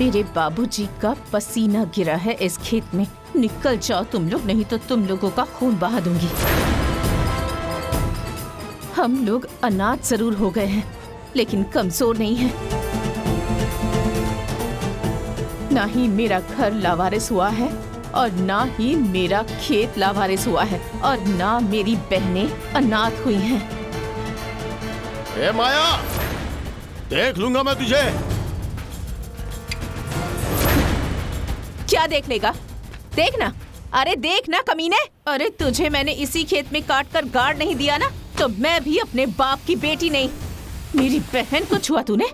मेरे बाबूजी का पसीना गिरा है इस खेत में। निकल जाओ तुम लोग, नहीं तो तुम लोगों का खून बहा दूंगी। हम लोग अनाथ जरूर हो गए हैं, लेकिन कमजोर नहीं हैं। ना ही मेरा घर लावारिस हुआ है और ना ही मेरा खेत लावारिस हुआ है और ना मेरी बहनें अनाथ हुई हैं। ए माया, देख लूंगा मैं तुझे। क्या देख लेगा? देखना, अरे देखना कमीने। अरे तुझे मैंने इसी खेत में काट कर गाड़ नहीं दिया ना, तो मैं भी अपने बाप की बेटी नहीं। मेरी बहन को छुआ तूने,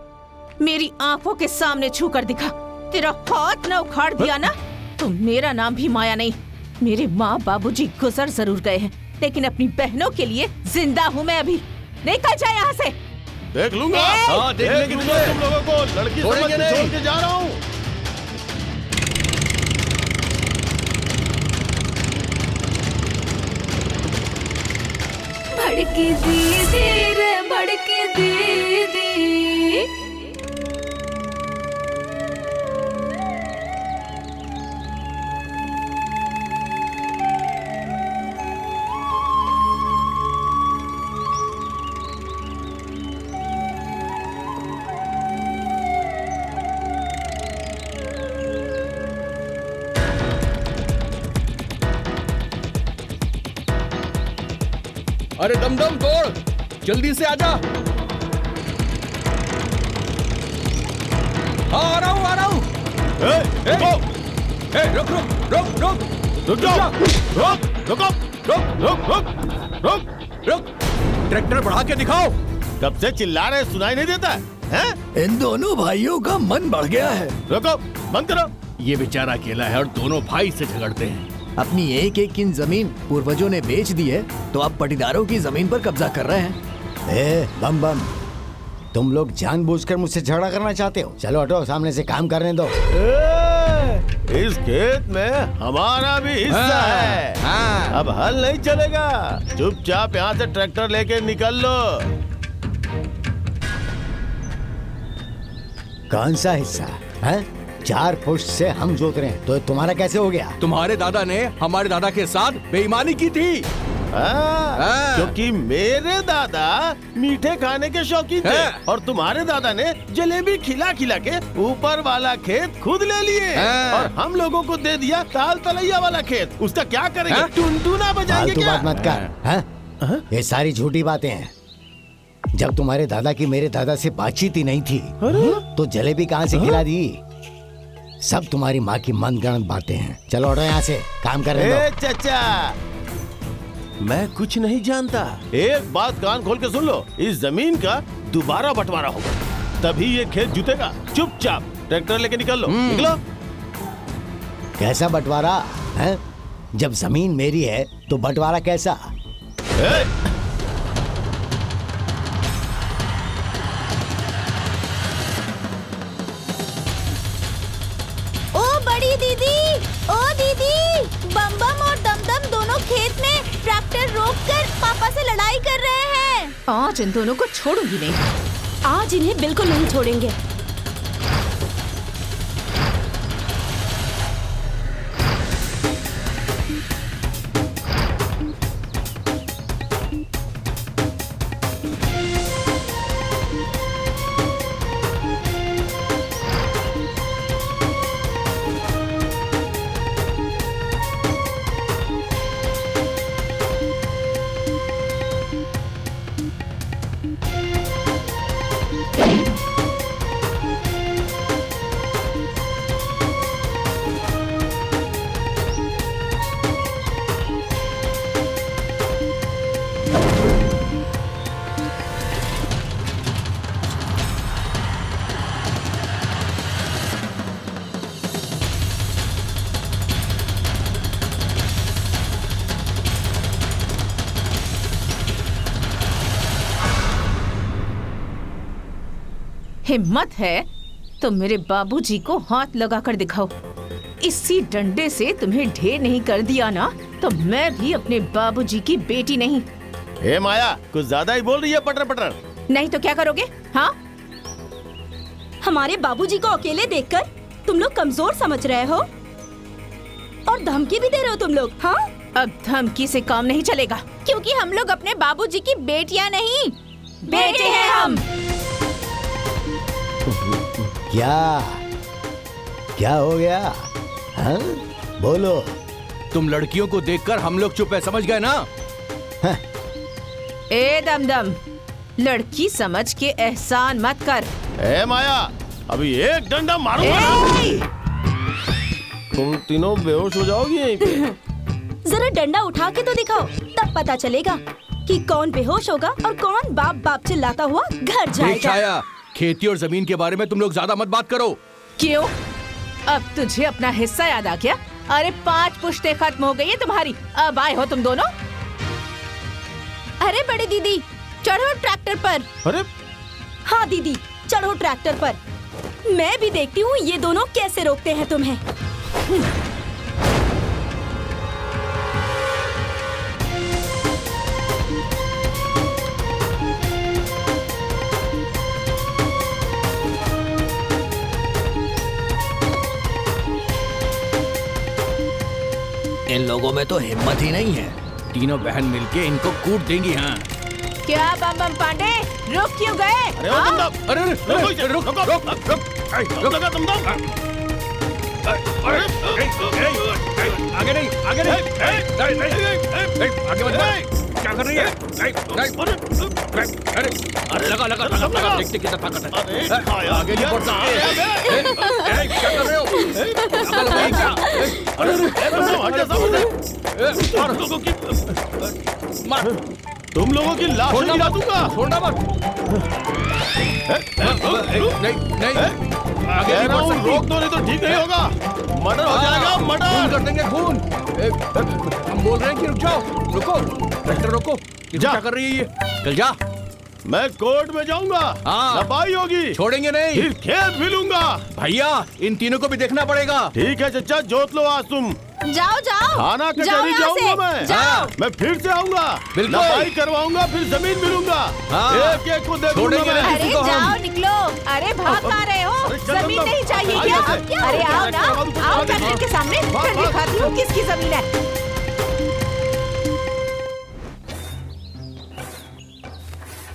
मेरी आंखों के सामने छू कर दिखा। तेरा हाथ न उखाड़ दिया ना, तो मेरा नाम भी माया नहीं। मेरे माँ बाबूजी गुजर जरूर गए हैं, लेकिन अपनी बहनों के लिए जिंदा हूँ मैं अभी। निकल जाए यहाँ से। देख लूंगा। हाँ, देख लूंगा तुम लोगों को। लड़की समझ के छोड़ के जा रहा हूँ। भड़की दीदी रे भड़की दीदी। अरे दमदम तोड़, जल्दी से आजा। हाँ आ रहा हूँ आ रहा हूँ। रुक रुक रुक रुक रुक जाओ। रुक रुको रुक रुक रुक रुक रुक। ट्रैक्टर बढ़ा के दिखाओ। कब से चिल्ला रहे, सुनाई नहीं देता है? इन दोनों भाइयों का मन बढ़ गया है। रुको, बंद करो। ये बेचारा अकेला है और दोनों भाई से झगड़ते हैं। अपनी एक एक इंच जमीन पूर्वजों ने बेच दी है, तो अब पटीदारों की जमीन पर कब्जा कर रहे हैं। बम बम, तुम लोग जानबूझकर मुझसे झगड़ा करना चाहते हो? चलो हटो, सामने से काम करने दो। इस खेत में हमारा भी हिस्सा है। अब हल नहीं चलेगा। चुपचाप यहाँ से ट्रैक्टर लेके निकल लो। कौन सा हिस्सा है? 4 फुट से हम जोत रहे हैं, तो तुम्हारा कैसे हो गया? तुम्हारे दादा ने हमारे दादा के साथ बेईमानी की थी। क्योंकि मेरे दादा मीठे खाने के शौकीन थे और तुम्हारे दादा ने जलेबी खिला खिला के ऊपर वाला खेत खुद ले लिए और हम लोगों को दे दिया ताल तलैया वाला खेत। उसका क्या करेंगे? टुनटुना बजाएंगे क्या? बात मत कर। ये सारी झूठी बातें हैं। जब तुम्हारे दादा की मेरे दादा से बातचीत ही नहीं थी, तो जलेबी कहाँ से खिला दी? सब तुम्हारी माँ की मनगढ़ंत बातें हैं। चलो हटो यहाँ से, काम करने दो। चाचा, मैं कुछ नहीं जानता। एक बात कान खोल के सुन लो, इस जमीन का दोबारा बंटवारा होगा, तभी ये खेत जुतेगा। चुपचाप ट्रैक्टर लेके निकल लो। निकलो। कैसा बंटवारा है? जब जमीन मेरी है तो बंटवारा कैसा? ओ दीदी, बम बम और दमदम दोनों खेत में ट्रैक्टर रोककर पापा से लड़ाई कर रहे हैं। आज इन दोनों को छोड़ूंगी नहीं। आज इन्हें बिल्कुल नहीं छोड़ेंगे। हिम्मत है तो मेरे बाबूजी को हाथ लगाकर दिखाओ। इसी डंडे से तुम्हें ढेर नहीं कर दिया ना, तो मैं भी अपने बाबूजी की बेटी नहीं। हे माया, कुछ ज्यादा ही बोल रही है पटर पटर। नहीं तो क्या करोगे? हाँ, हमारे बाबूजी को अकेले देखकर तुम लोग कमजोर समझ रहे हो और धमकी भी दे रहे हो तुम लोग। हाँ, अब धमकी से काम नहीं चलेगा, क्योंकि हम लोग अपने बाबूजी की बेटियां नहीं, बेटे हैं हम। क्या हो गया? हाँ? बोलो। तुम लड़कियों को देखकर हम लोग चुप है, समझ गए ना? ए दमदम, लड़की समझ के एहसान मत कर। ए माया, अभी एक डंडा मारूंगा ना, तुम तीनों बेहोश हो जाओगी यहीं पे। जरा डंडा उठा के तो दिखाओ, तब पता चलेगा कि कौन बेहोश होगा और कौन बाप बाप चिल्लाता हुआ घर देख जाएगा। छाया, खेती और जमीन के बारे में तुम लोग ज्यादा मत बात करो। क्यों? अब तुझे अपना हिस्सा याद आ गया? अरे 5 पुश्तें खत्म हो गई है तुम्हारी, अब आए हो तुम दोनों। अरे बड़ी दीदी, चढ़ो ट्रैक्टर पर। अरे हाँ दीदी, चढ़ो ट्रैक्टर पर। मैं भी देखती हूँ ये दोनों कैसे रोकते हैं तुम्हें। इन लोगों में तो हिम्मत ही नहीं है। तीनों बहन मिलके इनको कूट देंगी। हाँ, क्या बम बम पांडे, रुक क्यों गए? अरे ओ दमदम, अरे रुक लगा दमदम। आगे नहीं, आगे मत। क्या कर रही है? अरे लगा देखते कितना ताकत है। आगे नहीं बढ़ सकते। क्या कर रहे हो? मार, तुम लोगों की लाशें गिरा दूंगा। छोड़ना मत। नहीं, आगे कह नहीं रहा बढ़ हूँ, सकती। रोक दो नहीं तो ठीक नहीं होगा। मर्डर हो जाएगा, खून मर्डर। कर देंगे, खून। हम बोल रहे हैं कि रुक जाओ, रुको, ट्रैक्टर रोको। ये जा। क्या कर रही है ये? चल जा। मैं कोर्ट में जाऊंगा, हाँ। लपाई होगी, छोड़ेंगे नहीं। फिर खेत भी लूंगा। भैया, इन तीनों को भी देखना पड़ेगा। ठीक है चचा, जोत लो आज तुम। जाओ जाओ, थाना जाओ कचहरी यहाँ जाऊंगा से, मैं। जाओ। मैं फिर से आऊंगा, बिल्कुल। लपाई करवाऊंगा, फिर जमीन भी लूंगा। हाँ। एक एक को दे दूंगा छोड़ेंगे मैं। नहीं। अरे किसी को हम- जाओ, निकलो। अरे भाग कहाँ रहे हो? अरे चल जमीन दमदम। नहीं चाहिए आइए क्या? से। अरे आओ ना, आओ आगे कैमरे के सामने, भाग, फिर भाग। दिखाती हूँ किसकी जमीन है।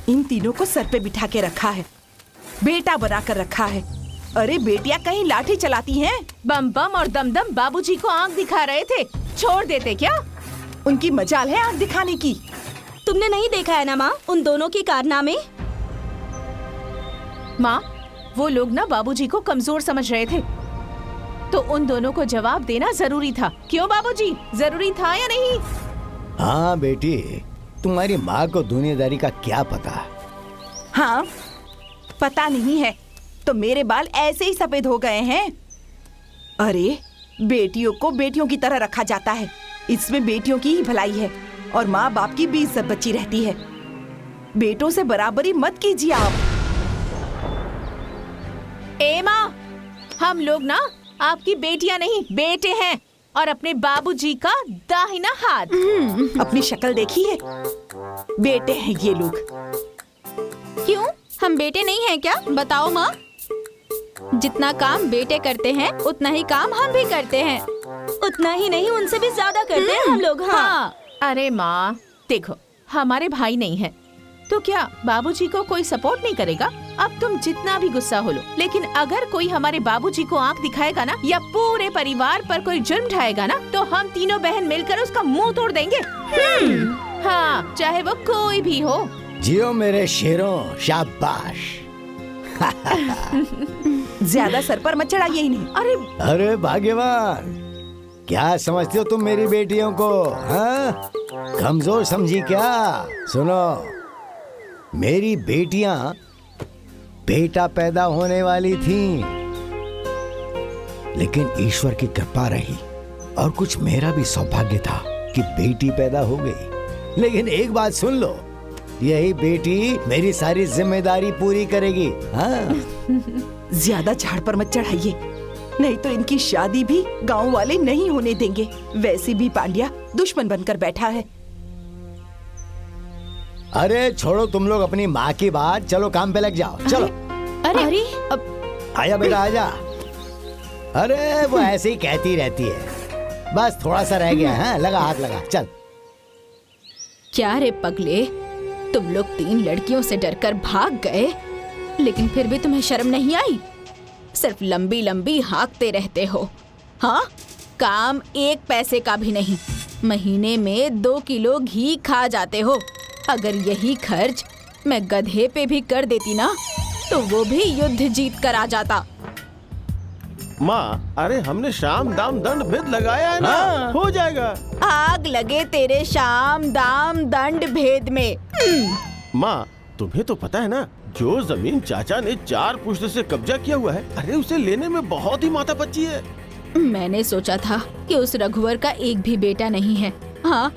इन तीनों को सर पे बिठा के रखा है, बेटा बना कर रखा है। अरे बेटियां कहीं लाठी चलाती हैं? बम बम और दमदम बाबूजी को आंख दिखा रहे थे, छोड़ देते क्या? उनकी मजाल है आंख दिखाने की। तुमने नहीं देखा है ना माँ उन दोनों की कारनामे? माँ, वो लोग ना बाबूजी को कमजोर समझ रहे थे, तो उन दोनों को जवाब देना जरूरी था। क्यों बाबूजी, जरूरी था या नहीं? हाँ बेटी, तुम्हारी माँ को दुनियादारी का क्या पता। हाँ, पता नहीं है तो मेरे बाल ऐसे ही सफेद हो गए हैं। अरे बेटियों को बेटियों की तरह रखा जाता है, इसमें बेटियों की ही भलाई है और माँ बाप की भी इज्जत बची रहती है। बेटों से बराबरी मत कीजिए आप। ए माँ, हम लोग ना आपकी बेटियां नहीं, बेटे हैं और अपने बाबूजी का दाहिना हाथ। अपनी शक्ल देखी है? बेटे हैं ये लोग। क्यों, हम बेटे नहीं हैं क्या? बताओ माँ। जितना काम बेटे करते हैं उतना ही काम हम भी करते हैं। उतना ही नहीं, उनसे भी ज्यादा करते हैं हम लोग। हाँ। अरे माँ देखो, हमारे भाई नहीं है तो क्या बाबूजी को कोई सपोर्ट नहीं करेगा? अब तुम जितना भी गुस्सा हो लो, लेकिन अगर कोई हमारे बाबूजी को आंख दिखाएगा ना या पूरे परिवार पर कोई जुर्म ढाएगा ना, तो हम तीनों बहन मिलकर उसका मुंह तोड़ देंगे। हाँ, चाहे वो कोई भी हो। जियो मेरे शेरों, शाबाश। ज्यादा सर पर मत चढ़ाइए इन्हें। अरे अरे भाग्यवान, क्या समझते हो तुम मेरी बेटियों को? हाँ? कमजोर समझी क्या? सुनो, मेरी बेटियां बेटा पैदा होने वाली थीं, लेकिन ईश्वर की कृपा रही और कुछ मेरा भी सौभाग्य था कि बेटी पैदा हो गई। लेकिन एक बात सुन लो, यही बेटी मेरी सारी जिम्मेदारी पूरी करेगी। हाँ? ज्यादा झाड़ पर मत चढ़ाइए, नहीं तो इनकी शादी भी गांव वाले नहीं होने देंगे। वैसे भी पांड्या दुश्मन बनकर बैठा है। अरे छोड़ो तुम लोग अपनी माँ की बात, चलो काम पे लग जाओ। चलो अरे आजा बेटा आजा। अरे वो ऐसे ही कहती रहती है, बस थोड़ा सा रह गया है, लगा हाथ लगा, चल। क्या रे पगले, तुम लोग 3 लड़कियों से डरकर भाग गए, लेकिन फिर भी तुम्हें शर्म नहीं आई? सिर्फ लंबी लंबी हाँकते रहते हो। हाँ, काम 1 पैसे का भी नहीं। महीने में 2 किलो घी खा जाते हो। अगर यही खर्च मैं गधे पे भी कर देती ना, तो वो भी युद्ध जीत कर आ जाता। माँ, अरे हमने शाम दाम दंड भेद लगाया है ना, हो जाएगा। आग लगे तेरे शाम दाम दंड भेद में। माँ, तुम्हें तो पता है ना, जो जमीन चाचा ने 4 पुश्त से कब्जा किया हुआ है, अरे उसे लेने में बहुत ही माथापच्ची है। मैंने सोचा था कि उस रघुवर का एक भी बेटा नहीं है। हाँ,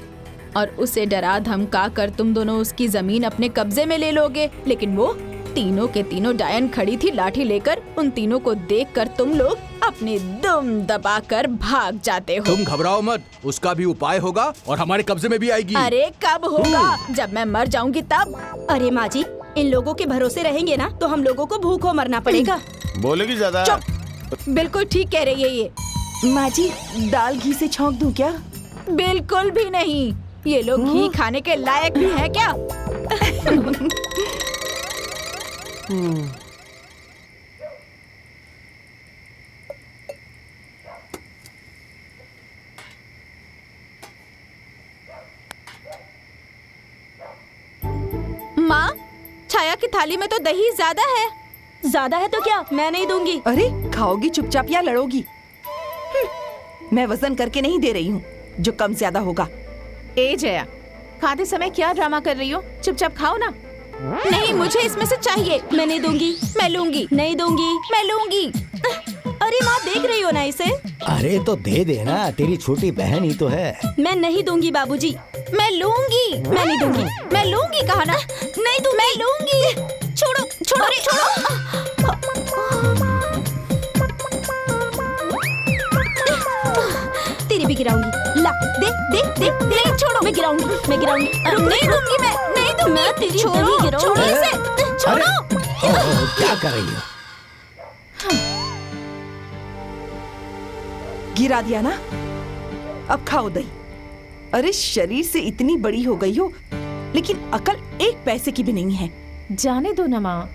और उसे डरा धमका कर तुम दोनों उसकी जमीन अपने कब्जे में ले लोगे, लेकिन वो तीनों के तीनों डायन खड़ी थी लाठी लेकर। उन तीनों को देखकर तुम लोग अपने दम दबाकर भाग जाते हो। तुम घबराओ मत, उसका भी उपाय होगा और हमारे कब्जे में भी आएगी। अरे कब होगा? जब मैं मर जाऊंगी तब। अरे माँ जी, इन लोगों के भरोसे रहेंगे ना तो हम लोगों को भूखों मरना पड़ेगा। बोलेगी ज्यादा। बिल्कुल ठीक कह रही है ये। माँ जी, दाल घी से छौंक दूं क्या? बिल्कुल भी नहीं। ये लोग घी खाने के लायक भी हैं क्या? माँ, छाया की थाली में तो दही ज्यादा है। ज्यादा है तो क्या, मैं नहीं दूंगी। अरे खाओगी चुपचाप या लड़ोगी? मैं वजन करके नहीं दे रही हूँ, जो कम ज्यादा होगा। ए जया, खाते समय क्या ड्रामा कर रही हो? चुपचाप खाओ ना। नहीं, मुझे इसमें से चाहिए। मैं नहीं दूंगी। मैं लूंगी। नहीं दूंगी। मैं लूंगी। अरे माँ, देख रही हो ना इसे? अरे तो दे देना, तेरी छोटी बहन ही तो है। मैं नहीं दूंगी बाबूजी। मैं लूंगी। मैं नहीं दूंगी। मैं लूंगी कहा ना? नहीं दूंगी। मैं लूंगी। छोड़ो छोड़ो छोड़ो। तेरी भी गिराऊंगी। ला, दे दे दे, नहीं, छोड़ो। मैं गिराऊंगी, मैं गिराऊंगी। नहीं दूंगी। मैं नहीं दूंगी। मैं तेरी छोड़ो, दही गिराऊंगी। छोड़ो इसे। अरे छोड़ो। ओह, क्या कर रही हो? गिरा दिया ना, अब खाओ दही। अरे शरीर से इतनी बड़ी हो गई हो, लेकिन अकल 1 पैसे की भी नहीं है। जाने दो ना माँ।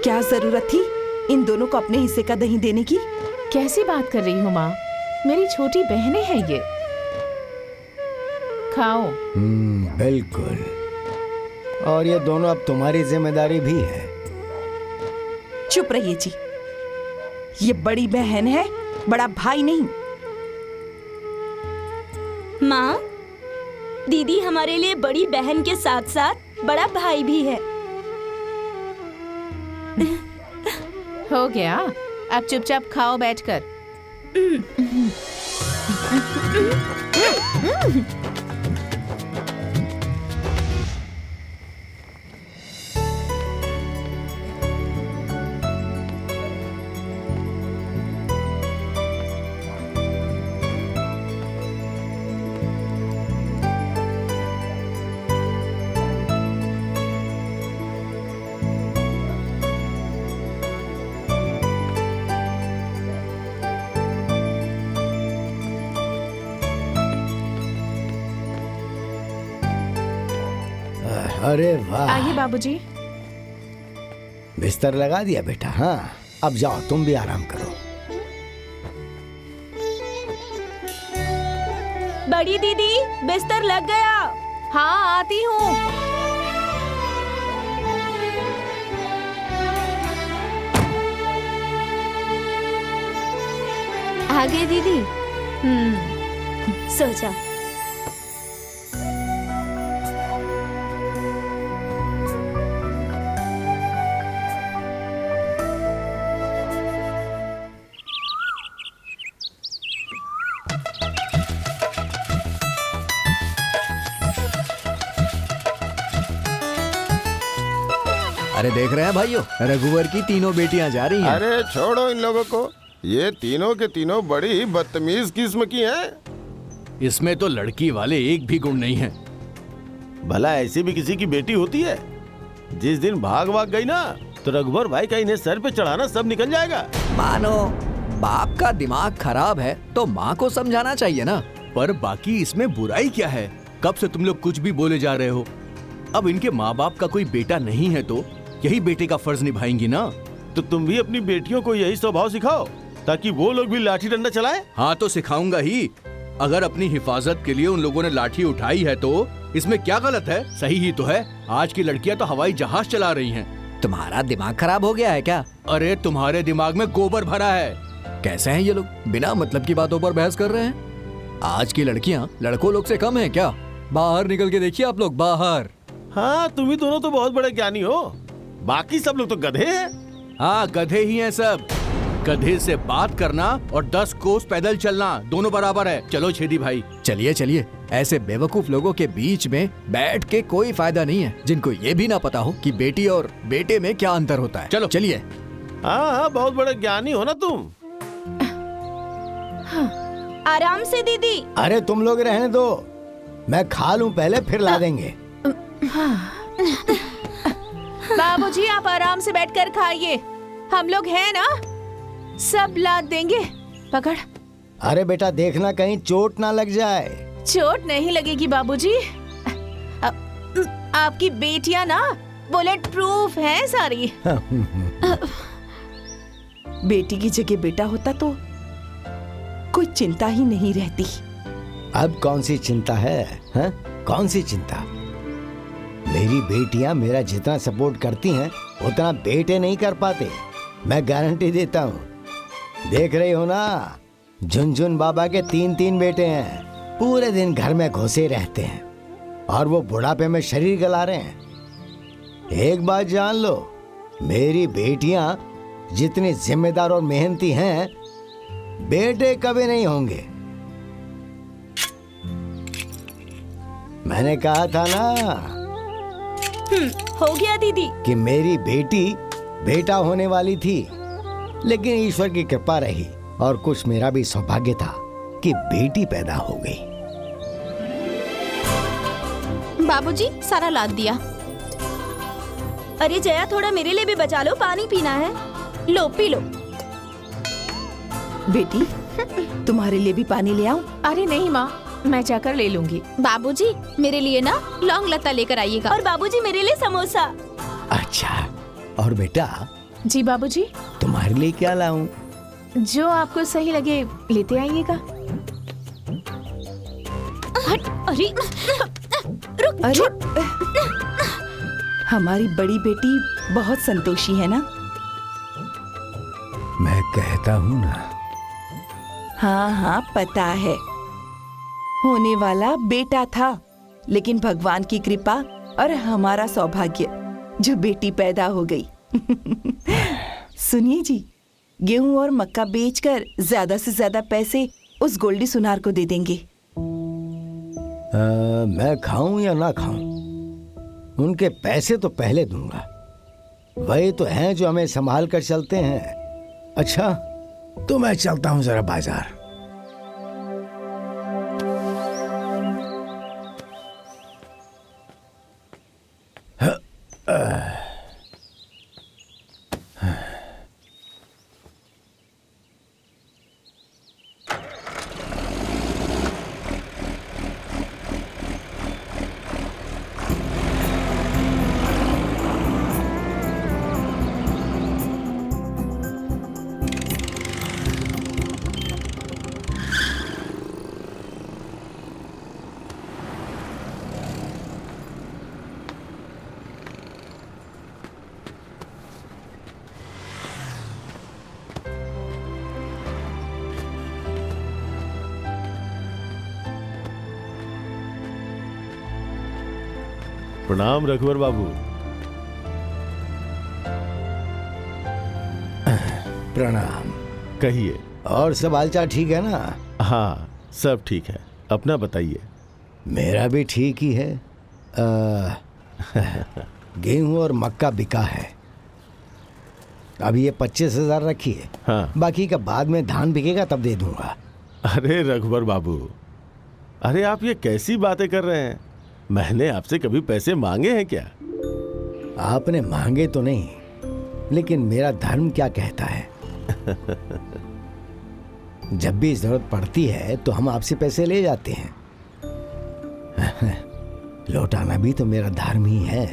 क्या जरूरत थी इन दोनों को अपने हिस्से का दही देने की? कैसी बात कर रही हो माँ? मेरी छोटी बहनें हैं ये। खाओ। बिल्कुल। और ये दोनों अब तुम्हारी जिम्मेदारी भी है। चुप रहिए जी, ये बड़ी बहन है, बड़ा भाई नहीं। माँ, दीदी हमारे लिए बड़ी बहन के साथ साथ बड़ा भाई भी है। हो गया, अब चुपचाप खाओ बैठकर। अरे वाह, आइए बाबूजी। बिस्तर लगा दिया बेटा? हाँ, अब जाओ तुम भी आराम करो। बड़ी दीदी, बिस्तर लग गया। हाँ, आती हूँ। आगे दीदी। सो जा। अरे देख रहे हैं भाइयों, रघुवर की तीनों बेटियां जा रही हैं। अरे छोड़ो इन लोगों को, ये तीनों के तीनों बड़ी बदतमीज किस्म की हैं। इसमें तो लड़की वाले एक भी गुण नहीं है। भला ऐसी भी किसी की बेटी होती है? जिस दिन भाग गई ना, तो रघुवर भाई का इन्हें सर पे चढ़ाना सब निकल जाएगा। मानो बाप का दिमाग खराब है तो माँ को समझाना चाहिए ना। पर बाकी इसमें बुराई क्या है? कब से तुम लोग कुछ भी बोले जा रहे हो? अब इनके माँ बाप का कोई बेटा नहीं है तो यही बेटे का फर्ज निभाएंगी ना। तो तुम भी अपनी बेटियों को यही स्वभाव सिखाओ ताकि वो लोग भी लाठी डंडा चलाए। हाँ तो सिखाऊंगा ही। अगर अपनी हिफाजत के लिए उन लोगों ने लाठी उठाई है तो इसमें क्या गलत है? सही ही तो है। आज की लड़कियां तो हवाई जहाज चला रही हैं। तुम्हारा दिमाग खराब हो गया है क्या? अरे तुम्हारे दिमाग में गोबर भरा है। कैसे हैं ये लोग, बिना मतलब की बातों पर बहस कर रहे हैं? आज की लड़कियां लड़कों लोग से कम हैं क्या? बाहर निकल के देखिए आप लोग, बाहर। हाँ, तुम ही दोनों तो बहुत बड़े ज्ञानी हो, बाकी सब लोग तो गधे हैं। हाँ गधे ही हैं सब। गधे से बात करना और 10 कोस पैदल चलना दोनों बराबर है। चलो छेदी भाई। चलिए चलिए, ऐसे बेवकूफ लोगों के बीच में बैठ के कोई फायदा नहीं है, जिनको ये भी ना पता हो कि बेटी और बेटे में क्या अंतर होता है। चलो चलिए। हाँ, बहुत बड़े ज्ञानी हो ना तुम। आराम से दीदी। अरे तुम लोग रहने दो, मैं खा लूं पहले, फिर ला देंगे। बाबूजी आप आराम से बैठकर खाइए, हम लोग हैं ना, सब लाद देंगे। पकड़। अरे बेटा देखना कहीं चोट ना लग जाए। चोट नहीं लगेगी बाबूजी। आपकी बेटियां ना बुलेट प्रूफ हैं सारी। बेटी की जगह बेटा होता तो कोई चिंता ही नहीं रहती। अब कौन सी चिंता है, हैं? कौन सी चिंता? मेरी बेटियां मेरा जितना सपोर्ट करती हैं उतना बेटे नहीं कर पाते, मैं गारंटी देता हूँ। देख रही हो ना, झुनझुन बाबा के 3 बेटे हैं, पूरे दिन घर में घुसे रहते हैं और वो बुढ़ापे में शरीर गला रहे हैं। एक बात जान लो, मेरी बेटियां जितनी जिम्मेदार और मेहनती हैं, बेटे कभी नहीं होंगे। मैंने कहा था ना हो गया दीदी कि मेरी बेटी बेटा होने वाली थी, लेकिन ईश्वर की कृपा रही और कुछ मेरा भी सौभाग्य था कि बेटी पैदा हो गई। बाबूजी सारा लाद दिया। अरे जया थोड़ा मेरे लिए भी बचा लो, पानी पीना है। लो पी लो। बेटी तुम्हारे लिए भी पानी ले आऊं? अरे नहीं माँ, मैं जाकर ले लूंगी। बाबूजी मेरे लिए ना लौंग लता लेकर आइएगा। और बाबूजी मेरे लिए समोसा। अच्छा, और बेटा जी बाबूजी। तुम्हारे लिए क्या लाऊं? जो आपको सही लगे लेते आइएगा। अरे अरे हमारी बड़ी बेटी बहुत संतोषी है ना? मैं कहता हूँ ना। हाँ हाँ पता है, होने वाला बेटा था, लेकिन भगवान की कृपा और हमारा सौभाग्य जो बेटी पैदा हो गई। सुनिए जी, गेहूं और मक्का बेचकर ज्यादा से ज्यादा पैसे उस गोल्डी सुनार को दे देंगे। मैं खाऊं या ना खाऊं, उनके पैसे तो पहले दूंगा। वही तो हैं जो हमें संभाल कर चलते हैं। अच्छा तो मैं चलता हूं जरा बाजार। प्रणाम रघुवर बाबू। प्रणाम। कहिए। और सब हालचाल ठीक है ना? हाँ सब ठीक है, अपना बताइए। मेरा भी ठीक ही है। गेहूं और मक्का बिका है। अब ये 25,000 रखिए। हाँ। बाकी का बाद में धान बिकेगा तब दे दूंगा। अरे रघुवर बाबू, अरे आप ये कैसी बातें कर रहे हैं? मैंने आपसे कभी पैसे मांगे हैं क्या? आपने मांगे तो नहीं, लेकिन मेरा धर्म क्या कहता है जब भी जरूरत पड़ती है तो हम आपसे पैसे ले जाते हैं। लौटाना भी तो मेरा धर्म ही है।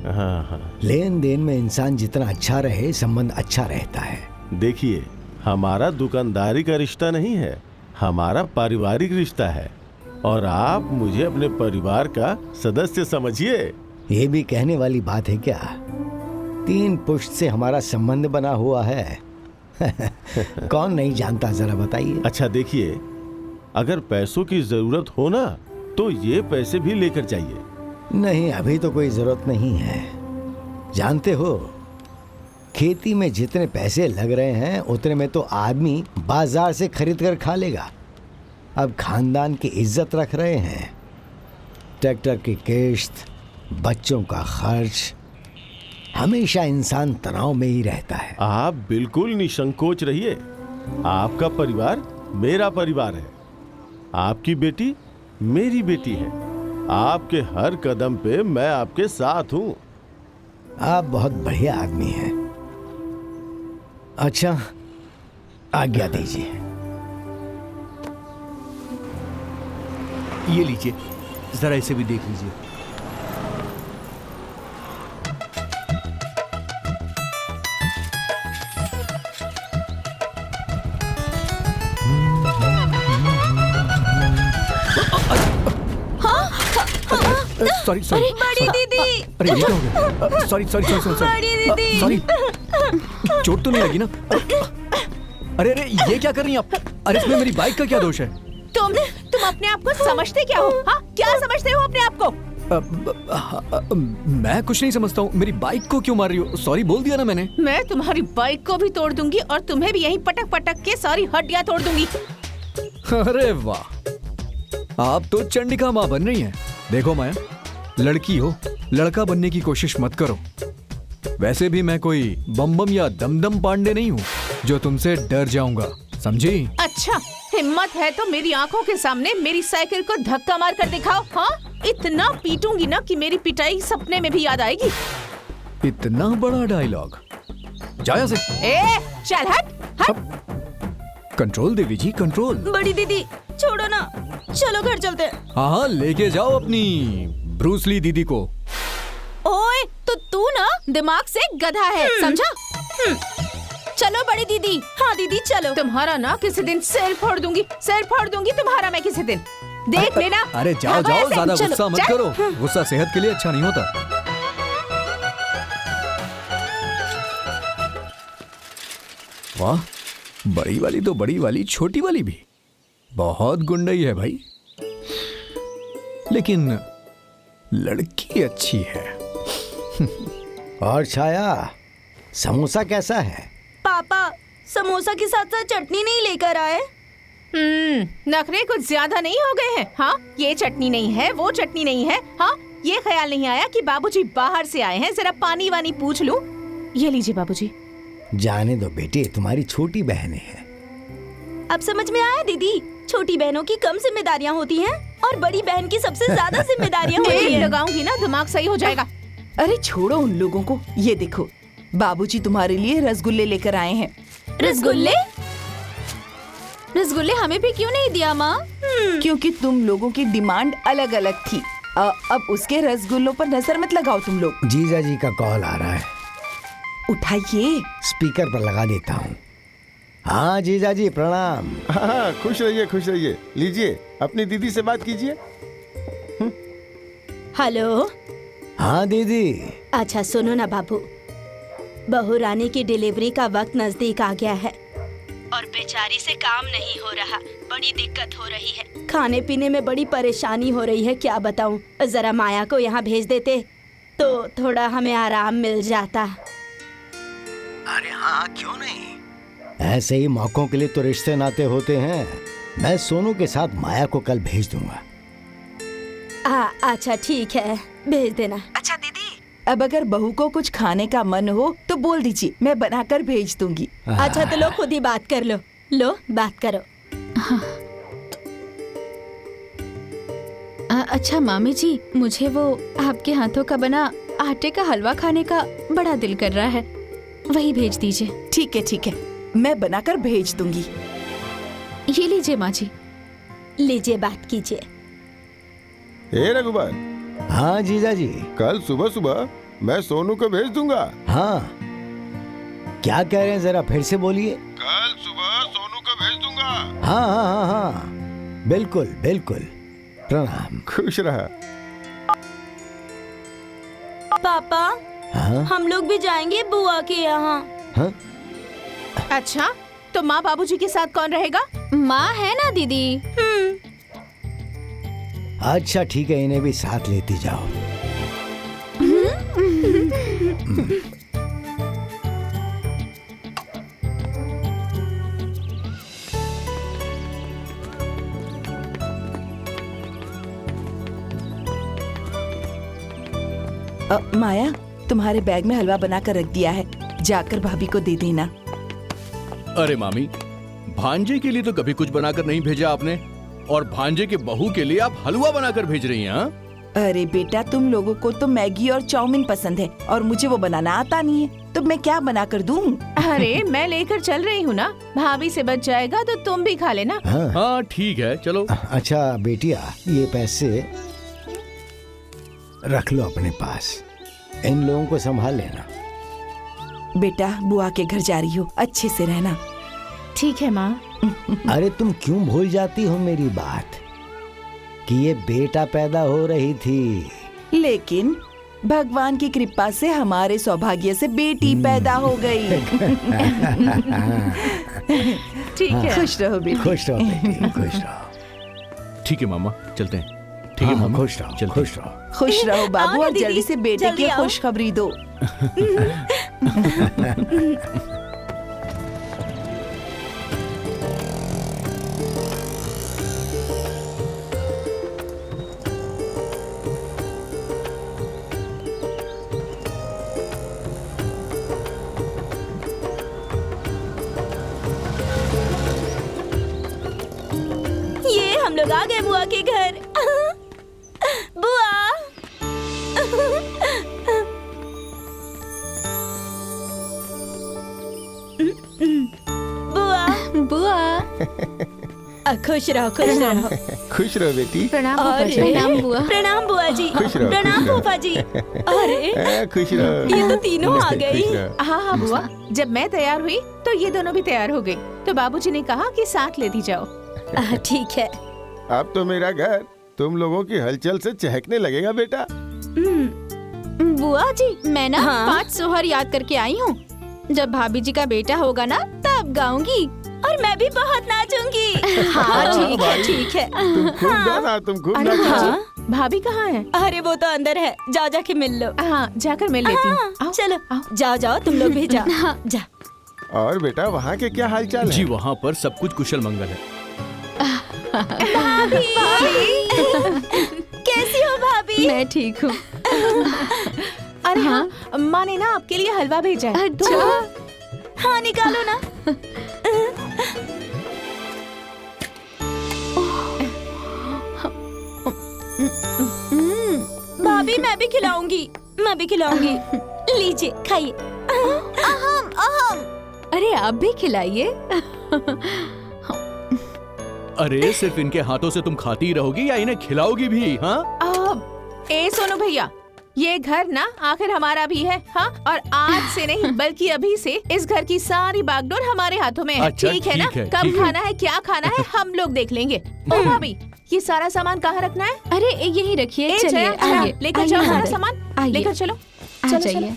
हाँ हाँ। लेन देन में इंसान जितना अच्छा रहे, संबंध अच्छा रहता है। देखिए, हमारा दुकानदारी का रिश्ता नहीं है, हमारा पारिवारिक रिश्ता है, और आप मुझे अपने परिवार का सदस्य समझिए। ये भी कहने वाली बात है क्या? 3 पुश्त से हमारा संबंध बना हुआ है। कौन नहीं जानता, जरा बताइए। अच्छा देखिए, अगर पैसों की जरूरत हो ना तो ये पैसे भी लेकर जाइए। नहीं, अभी तो कोई जरूरत नहीं है। जानते हो, खेती में जितने पैसे लग रहे हैं उतने में तो आदमी बाजार से खरीद कर खा लेगा। अब खानदान की इज्जत रख रहे हैं। ट्रैक्टर की किश्त, बच्चों का खर्च, हमेशा इंसान तनाव में ही रहता है। आप बिल्कुल निसंकोच रहिए। आपका परिवार मेरा परिवार है, आपकी बेटी मेरी बेटी है। आपके हर कदम पे मैं आपके साथ हूँ। आप बहुत बढ़िया आदमी हैं। अच्छा, आज्ञा दीजिए। ये लीजिए, जरा इसे भी देख लीजिए। Sorry sorry. बड़ी दीदी। अरे ये क्या हो गया? सॉरी सॉरी सॉरी सॉरी बड़ी दीदी। सॉरी। चोट तो नहीं लगी ना? अरे अरे ये क्या कर रही हैं आप? अरे इसमें मेरी बाइक का क्या दोष है? तुम अपने आप को समझते क्या हो? हाँ, क्या समझते हो अपने आप को? मैं कुछ नहीं समझता हूँ। मेरी बाइक को क्यों मार रही हो? सॉरी बोल दिया ना मैंने। मैं तुम्हारी बाइक को भी तोड़ दूंगी और तुम्हें भी यहीं पटक पटक के सारी हड्डियां तोड़ दूंगी। अरे वाह, आप तो चंडिका माँ बन रही हैं। देखो माया, लड़की हो, लड़का बनने की कोशिश मत करो। वैसे भी मैं कोई बम या दमदम पांडे नहीं हूँ जो तुमसे डर जाऊंगा, समझी? अच्छा, हिम्मत है तो मेरी आंखों के सामने मेरी साइकिल को धक्का मार कर दिखाओ। हाँ, इतना पीटूंगी ना कि मेरी पिटाई सपने में भी याद आएगी। इतना बड़ा डायलॉग, जाया से। ए, चल हट। कंट्रोल देवी जी, कंट्रोल। बड़ी दीदी छोड़ो ना, चलो घर चलते हैं। हाँ, लेके जाओ अपनी ब्रूसली दीदी को। ओए, तो तू ना दिमाग से गधा है, समझा? चलो बड़ी दीदी। हाँ दीदी चलो। तुम्हारा ना किसी दिन सिर फोड़ दूंगी तुम्हारा मैं किसी दिन। देख लेना। अरे जाओ जाओ, ज्यादा गुस्सा मत करो। गुस्सा सेहत के लिए अच्छा नहीं होता। वाह, बड़ी वाली तो बड़ी वाली, छोटी वाली भी बहुत गुंडई है भाई, लेकिन लड़की अच्छी है। और छाया, समोसा कैसा है? पापा समोसा के साथ साथ चटनी नहीं लेकर आए? नखरे कुछ ज्यादा नहीं हो गए हैं? हाँ, ये चटनी नहीं है, वो चटनी नहीं है। हाँ, ये ख्याल नहीं आया कि बाबूजी बाहर से आए हैं, जरा पानी वानी पूछ लूं। ये लीजिए बाबूजी। जाने दो बेटे, तुम्हारी छोटी बहनें हैं। अब समझ में आया दीदी, छोटी बहनों की कम जिम्मेदारियाँ होती हैं और बड़ी बहन की सबसे ज्यादा जिम्मेदारियाँ होती हैं। लगाऊंगी ना, दिमाग सही हो जाएगा। अरे छोड़ो उन लोगों को। ये देखो, बाबूजी तुम्हारे लिए रसगुल्ले लेकर आए हैं। रसगुल्ले? रसगुल्ले हमें भी क्यों नहीं दिया माँ? क्योंकि तुम लोगों की डिमांड अलग अलग थी। अब उसके रसगुल्लों पर नजर मत लगाओ तुम लोग। जीजा जी का कॉल आ रहा है, उठाइए। स्पीकर पर लगा देता हूँ। हाँ जीजा जी प्रणाम। हाँ, खुश रहिए खुश रहिए। लीजिए, अपनी दीदी से बात कीजिए। हेलो। हाँ दीदी। अच्छा सुनो ना बाबू, बहू रानी की डिलीवरी का वक्त नजदीक आ गया है और बेचारी से काम नहीं हो रहा, बड़ी दिक्कत हो रही है। खाने पीने में बड़ी परेशानी हो रही है, क्या बताऊं। जरा माया को यहाँ भेज देते तो थोड़ा हमें आराम मिल जाता। अरे हाँ, क्यों नहीं। ऐसे ही मौकों के लिए तो रिश्ते नाते होते हैं। मैं सोनू के साथ माया को कल भेज दूंगा। अच्छा ठीक है, भेज देना। अच्छा दीदी, अब अगर बहू को कुछ खाने का मन हो तो बोल दीजिए, मैं बनाकर भेज दूंगी। अच्छा तो लो खुद ही बात कर लो। लो बात करो। अच्छा मामी जी, मुझे वो आपके हाथों का बना आटे का हलवा खाने का बड़ा दिल कर रहा है, वही भेज दीजिए। ठीक है, मैं बनाकर भेज दूंगी। ये लीजिए माँ जी। लीजिए बात कीजिए। हे रघुबर, हाँ जीजा जी। कल सुबह सुबह मैं सोनू को भेज दूंगा। हाँ, क्या कह रहे हैं, जरा फिर से बोलिए। कल सुबह सोनू को भेज दूंगा। हाँ हाँ हाँ हाँ, बिल्कुल बिल्कुल। प्रणाम। खुश रहा। पापा, हाँ हम लोग भी जाएंगे बुआ के यहाँ। हाँ, अच्छा, तो माँ बाबूजी के साथ कौन रहेगा? माँ है ना दीदी। अच्छा ठीक है, इन्हें भी साथ लेती जाओ। माया, तुम्हारे बैग में हलवा बनाकर रख दिया है, जाकर भाभी को दे देना। अरे मामी, भांजे के लिए तो कभी कुछ बनाकर नहीं भेजा आपने, और भांजे के बहू के लिए आप हलवा बनाकर भेज रही हैं? हाँ? अरे बेटा, तुम लोगों को तो मैगी और चाउमीन पसंद है और मुझे वो बनाना आता नहीं है, तो मैं क्या बना कर दूं? अरे मैं लेकर चल रही हूँ ना, भाभी से बच जाएगा तो तुम भी खा लेना। हाँ ठीक है, चलो। अच्छा बेटिया, ये पैसे रख लो अपने पास, इन लोगों को संभाल लेना। बेटा, बुआ के घर जा रही हो, अच्छे से रहना। ठीक है माँ। अरे तुम क्यों भूल जाती हो मेरी बात कि ये बेटा पैदा हो रही थी। लेकिन भगवान की कृपा से हमारे सौभाग्य से बेटी पैदा हो गई। ठीक है। खुश रहो बेटी। खुश रहो बेटी, खुश रहो। ठीक है मामा, चलते हैं। ठीक है हाँ, मामा, खुश रहो, चलते खुश रहो। खुश रहो बाबू, आओ और दीदी, जल्दी से बेटे जल्दी की आओ। खुशखबरी दो। ये हम लोग आ गए बुआ के घर। बुआ। बुआ। बुआ। खुश रहो, खुश रहो। खुश रहो बेटी। प्रणाम अरे, प्रणाम बुआ। प्रणाम बुआ जी। खुश रहो, प्रणाम खुश रहो। फूफा जी। अरे, खुश रहो। ये तो तीनों आ गई। खुश रहो। हाँ हाँ बुआ, जब मैं तैयार हुई तो ये दोनों भी तैयार हो गई, तो बाबूजी ने कहा कि साथ लेती जाओ। ठीक है। अब तो मेरा घर तुम लोगों की हलचल से चहकने लगेगा बेटा। बुआ जी, मैं ना हाँ? 5 सोहर याद करके आई हूँ। जब भाभी जी का बेटा होगा ना तब गाऊंगी। और मैं भी बहुत नाचूंगी। हाँ ठीक है, ठीक है। तुम खूब गाना, तुम खूब अरे नाचो। हाँ, भाभी कहाँ है? अरे वो तो अंदर है, जाओ जाके मिल लो। हाँ, जाकर मिल लेती हूँ। हाँ, आओ, चलो आओ। जाओ जाओ, तुम लोग भी जाओ। हाँ। जा। और बेटा, वहाँ के क्या हालचाल जी है? वहाँ पर सब कुछ कुशल मंगल है। भाभी। कैसी हो भाभी? मैं ठीक हूँ। अरे हाँ, माँ ने ना आपके लिए हलवा भेजा है। अच्छा। हाँ निकालो ना। भाभी मैं भी खिलाऊंगी, मैं भी खिलाऊंगी। लीजिए खाइए। अहम अहम। अरे आप भी खिलाइए। अरे सिर्फ इनके हाथों से तुम खाती ही रहोगी या इन्हें खिलाओगी भी? हाँ, ए सोनू भैया, ये घर ना आखिर हमारा भी है। हाँ, और आज से नहीं बल्कि अभी से इस घर की सारी बागडोर हमारे हाथों में है। अच्छा, ठीक है ना? ठीक है, कब ठीक है। खाना है, क्या खाना है, हम लोग देख लेंगे। ओ भाभी, ये सारा सामान कहाँ रखना है? अरे यही रखिए। ए, चलिए जया, जया, आइए, लेकर आइए चलो सारा अंदर। सामान, आइए। लेकर चलो। आ चलो, जाइए। चलो।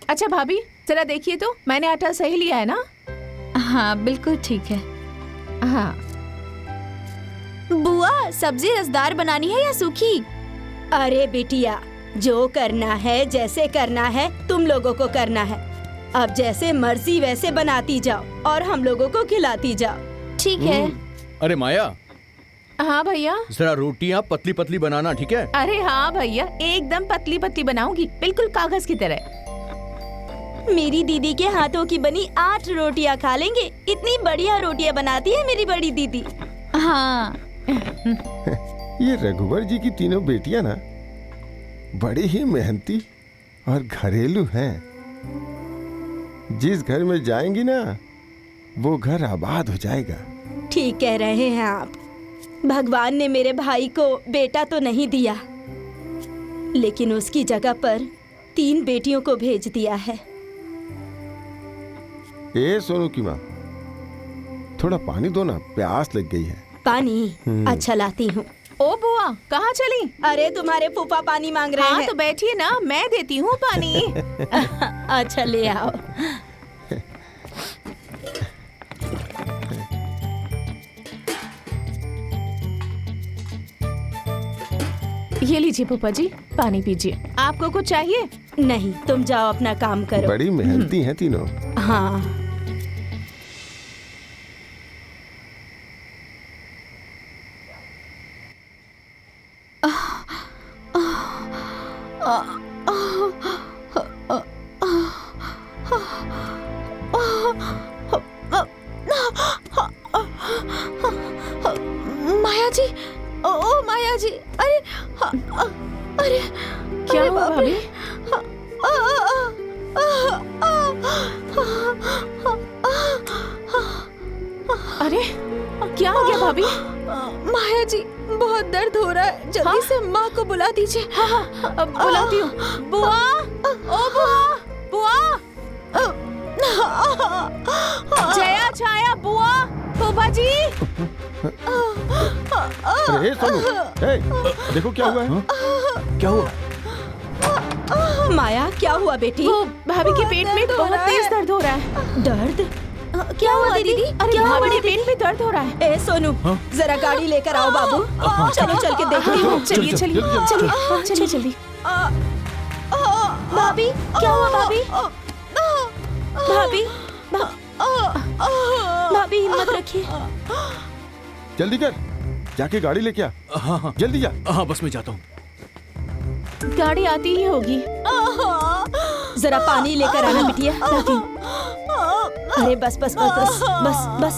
अच्छा भाभी, जरा देखिए तो मैंने आटा सही लिया है ना? हाँ बिल्कुल ठीक है। हाँ। बुआ, सब्जी रसदार बनानी है या सूखी? अरे बिटिया, जो करना है, जैसे करना है, तुम लोगों को करना है। अब जैसे मर्जी वैसे बनाती जाओ और हम लोगों को खिलाती जाओ। ठीक है। अरे माया, हाँ भैया। जरा रोटियां पतली पतली बनाना, ठीक है? अरे हाँ भैया, एकदम पतली पतली बनाऊंगी, बिल्कुल कागज की तरह। मेरी दीदी के हाथों की बनी 8 रोटियां खा लेंगे। इतनी बढ़िया रोटियां बनाती है मेरी बड़ी दीदी। हाँ। ये रघुवर जी की तीनों बेटियां ना बड़ी ही मेहनती और घरेलू हैं। जिस घर में जाएंगी ना वो घर आबाद हो जाएगा। ठीक कह रहे हैं आप। भगवान ने मेरे भाई को बेटा तो नहीं दिया, लेकिन उसकी जगह पर 3 बेटियों को भेज दिया है। ए सोनू की माँ, थोड़ा पानी दो ना, प्यास लग गई है। पानी? अच्छा लाती हूँ। ओ बुआ, कहाँ चली? अरे तुम्हारे फूफा पानी मांग रहे हाँ हैं। तो बैठिए ना, मैं देती हूँ पानी। अच्छा ले आओ। ये लीजिए फूफा जी, पानी पीजिए। आपको कुछ चाहिए? नहीं, तुम जाओ अपना काम करो। बड़ी मेहनती हैं तीनों। हाँ। माया जी, ओ माया जी, अरे अरे क्या हुआ भाभी? अरे क्या हो गया भाभी? माया जी, बहुत दर्द हो रहा है, जल्दी से माँ को बुला दीजिए। हाँ, अब बुलाती हूँ। बुआ, ओ बुआ, बुआ, जया, छाया, बुआ, फूफा जी। अरे सोनू, देखो क्या हुआ है। क्या हुआ? माया, क्या हुआ बेटी? वो भाभी के पेट में बहुत तेज दर्द हो रहा है। दर्द? क्या हुआ दीदी? अरे भाभी के पेट में दर्द हो रहा है। ए सोनू, जरा गाड़ी लेकर आओ बाबू। चलो चल के देखती हूँ। चलिए चलिए चलिए चलिए जल्दी। भाभी, क्या हुआ भाभी? भाभी, भाभी हिम्मत रखिए। जल्दी कर, जाके गाड़ी लेके आ। हाँ, जल्दी जा। हाँ, बस मैं जाता हूँ। गाड़ी आती ही होगी। जरा पानी लेकर आना बिटिया। लाती हूँ। अरे बस बस बस बस बस बस।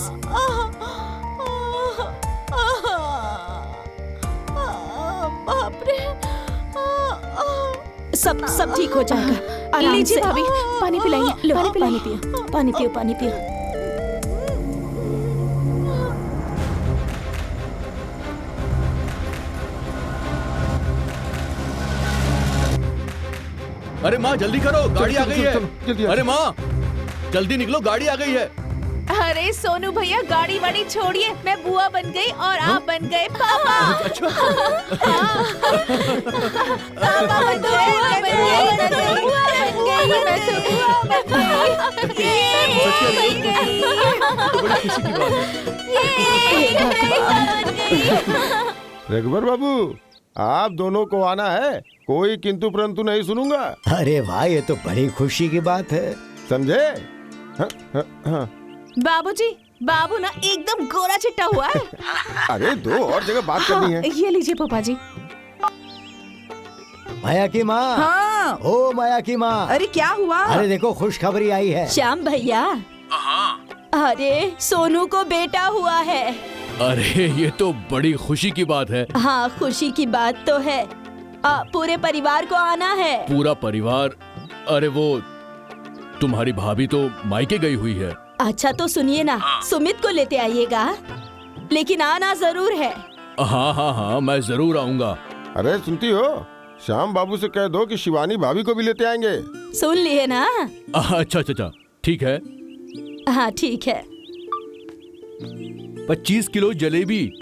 बाप रे। सब ठीक हो जाएगा। आराम लीजिए से। भाभी, पानी पिलाइए। लो, पानी पानी पिलाइए। पियो, पानी पियो, पानी पियो। अरे माँ जल्दी करो, गाड़ी आ गई है। जल्दी आ। अरे माँ जल्दी निकलो, गाड़ी आ गई है। अरे सोनू भैया, गाड़ी वाड़ी छोड़िए, मैं बुआ बन गई और आप बन गए पापा। अच्छा। पापा बन गए, मैं बुआ बन गई, मैं तो बुआ बन गई। तो बड़ी खुशी की बात है। रघुवर बाबू, आप दोनों को आना है, कोई किंतु परंतु नहीं सुनूंगा। अरे वाह, ये तो बड़ी खुशी की बात है। समझे? हाँ, हाँ, हाँ। बाबूजी, बाबू ना एकदम गोरा चिट्टा हुआ है। अरे दो और जगह बात करनी है। ये लीजिए पापा जी। माया की माँ। हाँ। ओ माया की माँ। अरे क्या हुआ? अरे देखो, खुशखबरी आई है। श्याम भैया, अरे सोनू को बेटा हुआ है। अरे ये तो बड़ी खुशी की बात है। हाँ, खुशी की बात तो है। पूरे परिवार को आना है। पूरा परिवार? अरे वो तुम्हारी भाभी तो मायके गई हुई है। अच्छा तो सुनिए ना, सुमित को लेते आइएगा, लेकिन आना जरूर है। हाँ हाँ हाँ, मैं जरूर आऊंगा। अरे सुनती हो, श्याम बाबू से कह दो कि शिवानी भाभी को भी लेते आएंगे। सुन लिए ना? अच्छा अच्छा अच्छा, ठीक है। हाँ ठीक है। 25 किलो जलेबी।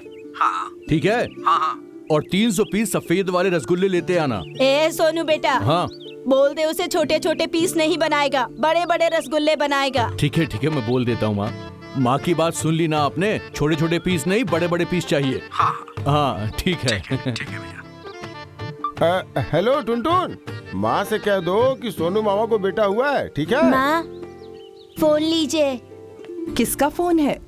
हाँ। ठीक है। हाँ। और 300 पीस सफेद वाले रसगुल्ले लेते आना। ए सोनू बेटा। हाँ। बोल दे उसे छोटे छोटे पीस नहीं बनाएगा, बड़े बड़े रसगुल्ले बनाएगा। ठीक है, मैं बोल देता हूँ माँ। माँ की बात सुन ली ना आपने? छोटे छोटे पीस नहीं, बड़े बड़े पीस चाहिए। हाँ ठीक है। हेलो टुनटुन, माँ से कह दो कि सोनू मामा को बेटा हुआ है, ठीक है? माँ, फोन लीजिए। किसका फोन है?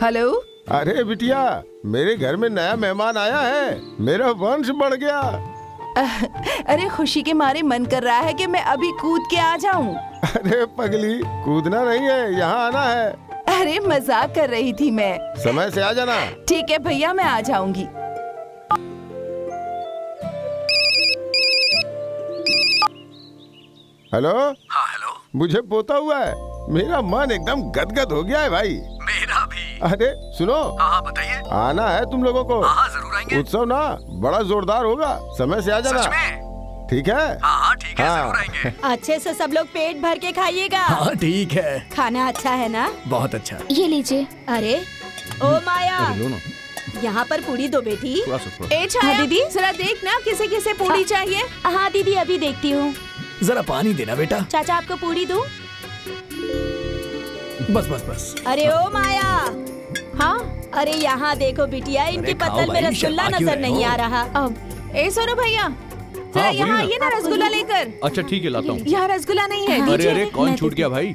हेलो। अरे बिटिया, मेरे घर में नया मेहमान आया है, मेरा वंश बढ़ गया। अरे खुशी के मारे मन कर रहा है कि मैं अभी कूद के आ जाऊं। अरे पगली, कूदना नहीं है, यहाँ आना है। अरे मजाक कर रही थी मैं। समय से आ जाना। ठीक है भैया, मैं आ जाऊंगी। हेलो। हाँ हेलो। मुझे पोता हुआ है, मेरा मन एकदम गदगद हो गया है भाई। मेरा भी। अरे सुनो। हाँ बताइए। आना है तुम लोगों को। हाँ जरूर आएंगे। उत्सव ना बड़ा जोरदार होगा, समय से आ जाना। सच में? ठीक है। हाँ ठीक है, हाँ। जरूर आएंगे। अच्छे से सब लोग पेट भर के खाइएगा। हाँ ठीक है। खाना अच्छा है ना? बहुत अच्छा। ये लीजिए। अरे ओ माया, लो ना यहाँ पर पूरी दो बेटी। थोड़ा सा। ए छाया, हाँ, दीदी। जरा देख ना किसे किसे पूरी चाहिए। हाँ दीदी, अभी देखती हूँ। जरा पानी देना बेटा। चाचा आपको पूरी दूँ? बस बस बस। अरे ओ माया, हाँ अरे यहाँ देखो बिटिया, इनकी खाओ पतल में भाई, रसगुल्ला शर्मा क्यों नजर रहे नहीं हो? आ रहा। अब ए सोनू भैया, जरा हाँ, बोलिए यहाँ ना। आइए ना रसगुल्ला लेकर। अच्छा ठीक है, लाता हूँ। यहाँ रसगुल्ला नहीं है। अरे दीजिए। अरे कौन मैं छूट गया भाई?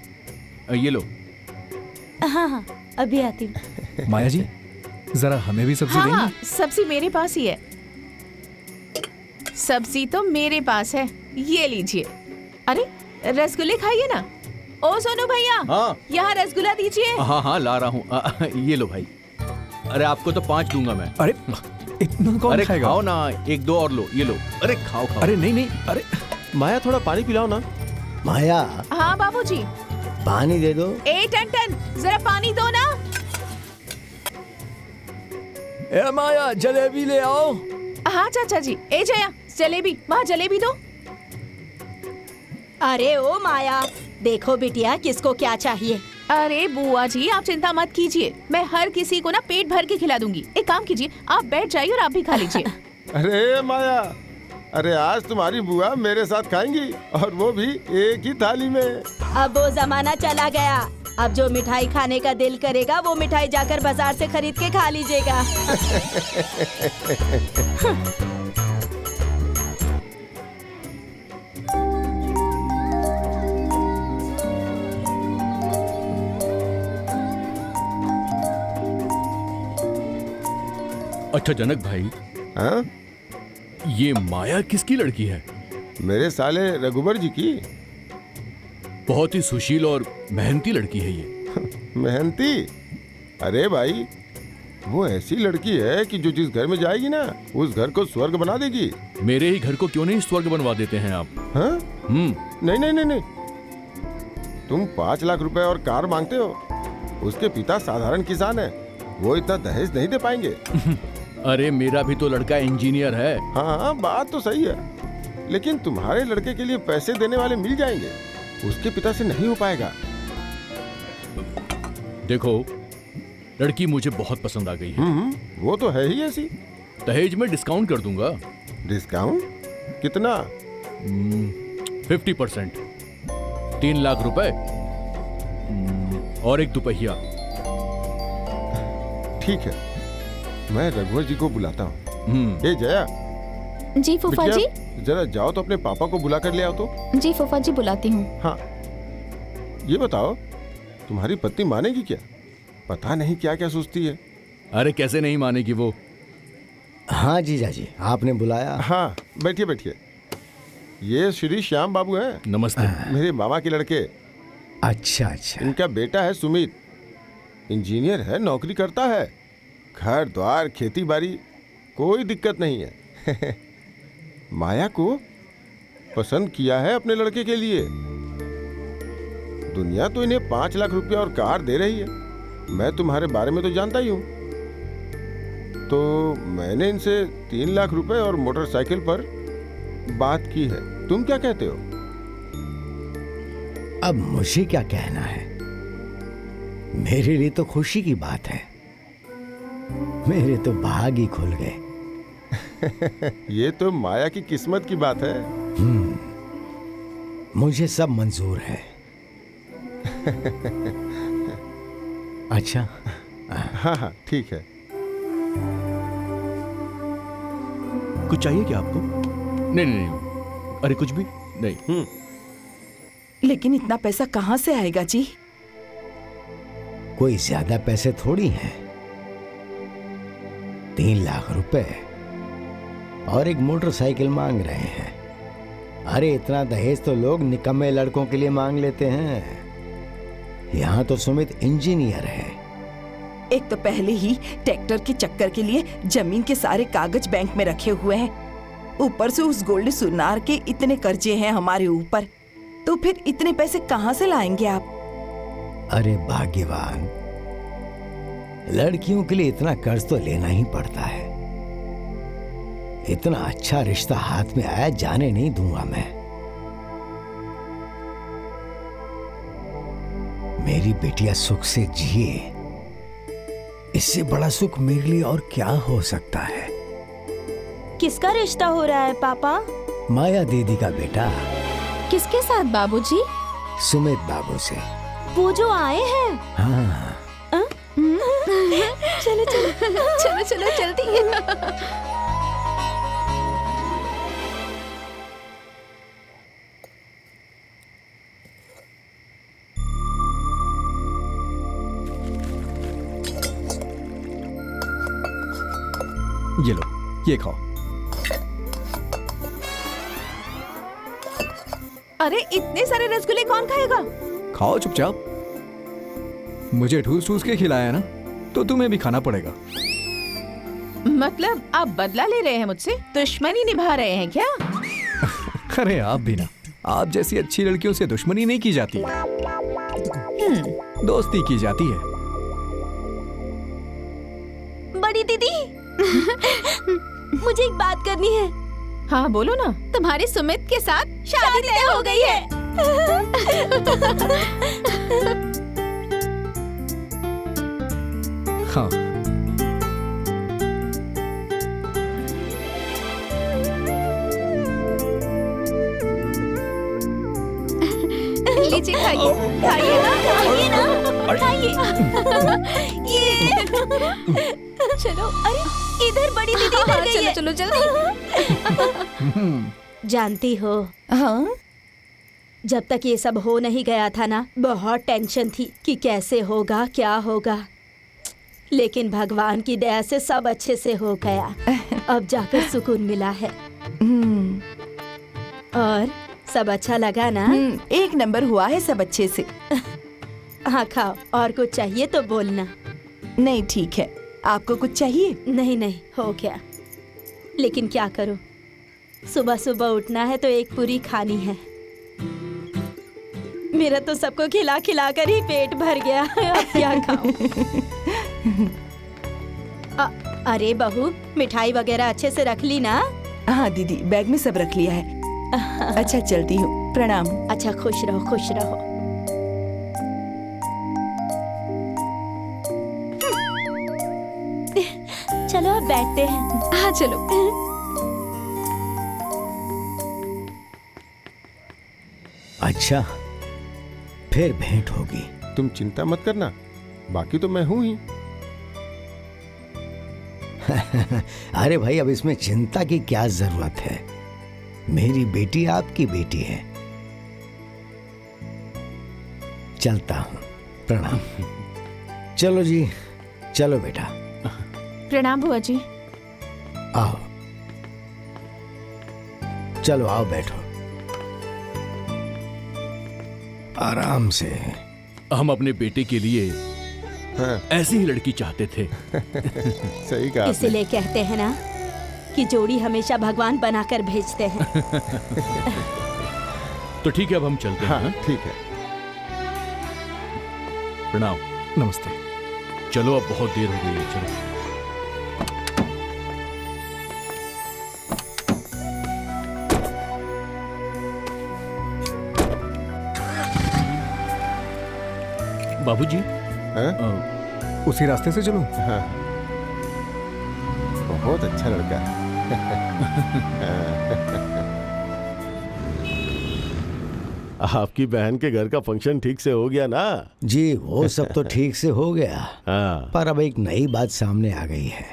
ये लो। हाँ हाँ, अभी आती हूँ। माया जी, जरा हमें भी सब्जी हाँ देंगी? हाँ, सब्जी मेरे पास ही है। सब्जी तो मेरे पास है, ये लीजिए। अरे रसगुल्ले खाइए ना। ओ सोनू भैया, हाँ यहाँ रसगुल्ला दीजिए। हाँ हाँ ला रहा हूँ। ये लो भाई। अरे आपको तो 5 दूंगा मैं। अरे इतना कौन अरे खाएगा? खाओ ना, 1-2 और लो। ये लो। अरे खाओ खाओ। अरे नहीं नहीं, अरे माया थोड़ा पानी पिलाओ ना। माया, हाँ बाबूजी। पानी दे दो। ए टन, जरा पानी दो ना। ए माया, जलेबी ले आओ। हाँ चाचा जी। ए जया, जलेबी, वहाँ जलेबी दो। अरे ओ माया, देखो बिटिया किसको क्या चाहिए। अरे बुआ जी, आप चिंता मत कीजिए, मैं हर किसी को ना पेट भर के खिला दूंगी। एक काम कीजिए, आप बैठ जाइए और आप भी खा लीजिए। अरे माया, अरे आज तुम्हारी बुआ मेरे साथ खाएंगी, और वो भी एक ही थाली में। अब वो जमाना चला गया। अब जो मिठाई खाने का दिल करेगा वो मिठाई जाकर बाजार से खरीद के खा लीजिएगा। अच्छा जनक भाई, हाँ? ये माया किसकी लड़की है? मेरे साले रघुबर जी की। बहुत ही सुशील और मेहनती लड़की है ये। मेहनती? अरे भाई, वो ऐसी लड़की है कि जो जिस घर में जाएगी ना, उस घर को स्वर्ग बना देगी। मेरे ही घर को क्यों नहीं स्वर्ग बनवा देते हैं आप? हाँ? हम्म। नहीं, तुम 5 लाख रुपए और कार मांगते हो। उसके पिता साधारण किसान है, वो इतना दहेज नहीं दे पाएंगे। अरे मेरा भी तो लड़का इंजीनियर है। हाँ, बात तो सही है, लेकिन तुम्हारे लड़के के लिए पैसे देने वाले मिल जाएंगे, उसके पिता से नहीं हो पाएगा। देखो, लड़की मुझे बहुत पसंद आ गई है। वो तो है ही ऐसी। दहेज में डिस्काउंट कर दूंगा। डिस्काउंट? कितना? 50%। 3 लाख रुपए और 1 दुपहिया। ठीक है, मैं रघुवर जी को बुलाता हूँ। ए जया, जी फूफा जी। बिटिया, जरा जाओ तो अपने पापा को बुला कर ले आओ तो। जी फूफा जी, बुलाती हूँ। हाँ, ये बताओ, तुम्हारी पत्नी मानेगी क्या? पता नहीं क्या क्या सोचती है। अरे कैसे नहीं मानेगी वो? हाँ जीजा जी, आपने बुलाया? हाँ, बैठिए बैठिए। ये श्री श्याम बाबू हैं, नमस्ते। मेरे मामा के लड़के। अच्छा अच्छा। इनका बेटा है सुमित, इंजीनियर है, नौकरी करता है। घर द्वार खेती बाड़ी कोई दिक्कत नहीं है। माया को पसंद किया है अपने लड़के के लिए। दुनिया तो इन्हें 5 लाख रुपया और कार दे रही है। मैं तुम्हारे बारे में तो जानता ही हूं, तो मैंने इनसे 3 लाख रुपए और मोटरसाइकिल पर बात की है। तुम क्या कहते हो? अब मुझे क्या कहना है, मेरे लिए तो खुशी की बात है। मेरे तो भाग ही खुल गए। ये तो माया की किस्मत की बात है। मुझे सब मंजूर है। अच्छा, हाँ हाँ ठीक है। कुछ चाहिए क्या आपको? नहीं नहीं नहीं, अरे कुछ भी नहीं। लेकिन इतना पैसा कहाँ से आएगा जी? कोई ज्यादा पैसे थोड़ी हैं। 3 लाख रुपए और एक मोटरसाइकिल मांग रहे हैं। अरे इतना दहेज तो लोग निकम्मे लड़कों के लिए मांग लेते हैं। यहाँ तो सुमित इंजीनियर है। एक तो पहले ही ट्रैक्टर के चक्कर के लिए जमीन के सारे कागज बैंक में रखे हुए हैं, ऊपर से उस गोल्ड सुनार के इतने कर्जे हैं हमारे ऊपर, तो फिर इतने पैसे कहाँ से लाएंगे आप? अरे भाग्यवान, लड़कियों के लिए इतना कर्ज तो लेना ही पड़ता है। इतना अच्छा रिश्ता हाथ में आया, जाने नहीं दूंगा मैं। मेरी बेटियां सुख से जिए, इससे बड़ा सुख मेरे लिए और क्या हो सकता है। किसका रिश्ता हो रहा है पापा? माया दीदी का बेटा। किसके साथ बाबूजी? सुमित बाबू से। वो जो आए हैं? हाँ। चलो चलो चलो चलो जल्दी। ये लो, ये खाओ। अरे इतने सारे रसगुल्ले कौन खाएगा? खाओ चुपचाप। मुझे ठूस ठूस के खिलाया ना, तो तुम्हें भी खाना पड़ेगा। मतलब आप बदला ले रहे हैं मुझसे? दुश्मनी निभा रहे हैं क्या? अरे आप भी ना, आप जैसी अच्छी लड़कियों से दुश्मनी नहीं की जाती है, दोस्ती की जाती है। बड़ी दीदी मुझे एक बात करनी है। हाँ बोलो ना। तुम्हारे सुमित के साथ शादी तय हो गई है। हाँ। लीजिए खाइए, खाइए ना, खाइए। ये चलो, अरे इधर बड़ी दीदी इधर गई चलो है। चलो जल्दी। जानती हो, हाँ? जब तक ये सब हो नहीं गया था ना, बहुत टेंशन थी कि कैसे होगा, क्या होगा। लेकिन भगवान की दया से सब अच्छे से हो गया। अब जाकर सुकून मिला है। और सब अच्छा लगा ना? एक नंबर हुआ है, सब अच्छे से। हाँ खाओ, और कुछ चाहिए तो बोलना। नहीं ठीक है, आपको कुछ चाहिए? नहीं नहीं, हो गया। लेकिन क्या करूं, सुबह सुबह उठना है तो एक पूरी खानी है। मेरा तो सबको खिला खिला कर ही पेट भर गया। अब क्या खाऊं? अरे बहू, मिठाई वगैरह अच्छे से रख ली ना? हाँ दीदी, बैग में सब रख लिया है। अच्छा चलती हूँ, प्रणाम। अच्छा, खुश रहो खुश रहो। चलो अब बैठते हैं। हाँ चलो। अच्छा, फिर भेंट होगी। तुम चिंता मत करना, बाकी तो मैं हूं ही। अरे भाई, अब इसमें चिंता की क्या जरूरत है? मेरी बेटी आपकी बेटी है। चलता हूं, प्रणाम। चलो जी, चलो बेटा। प्रणाम बुआ जी। आओ, चलो आओ, बैठो आराम से। हम अपने बेटे के लिए हाँ। ऐसी ही लड़की चाहते थे। सही कहा आपने। इसीलिए कहते हैं ना कि जोड़ी हमेशा भगवान बनाकर भेजते हैं। तो ठीक है, अब हम चलते हैं। हाँ ठीक है। प्रणाम। नमस्ते। चलो, अब बहुत देर हो गई है, चलो। बाबूजी, हाँ? उसी रास्ते से चलो। हाँ, बहुत अच्छा लड़का है। आपकी बहन के घर का फंक्शन ठीक से हो गया ना? जी, वो सब तो ठीक से हो गया। हाँ। पर अब एक नई बात सामने आ गई है।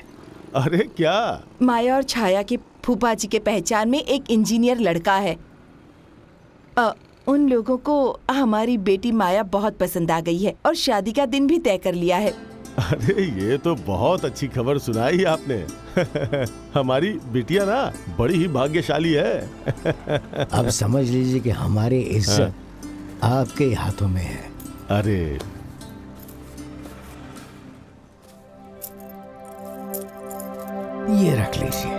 अरे क्या? माया और छाया के फूफा जी के पहचान में एक इंजीनियर लड़का है। उन लोगों को हमारी बेटी माया बहुत पसंद आ गई है और शादी का दिन भी तय कर लिया है। अरे ये तो बहुत अच्छी खबर सुनाई आपने। हमारी बिटिया ना बड़ी ही भाग्यशाली है। अब समझ लीजिए कि हमारी इज्जत आपके ही हाथों में है। अरे ये रख लीजिए।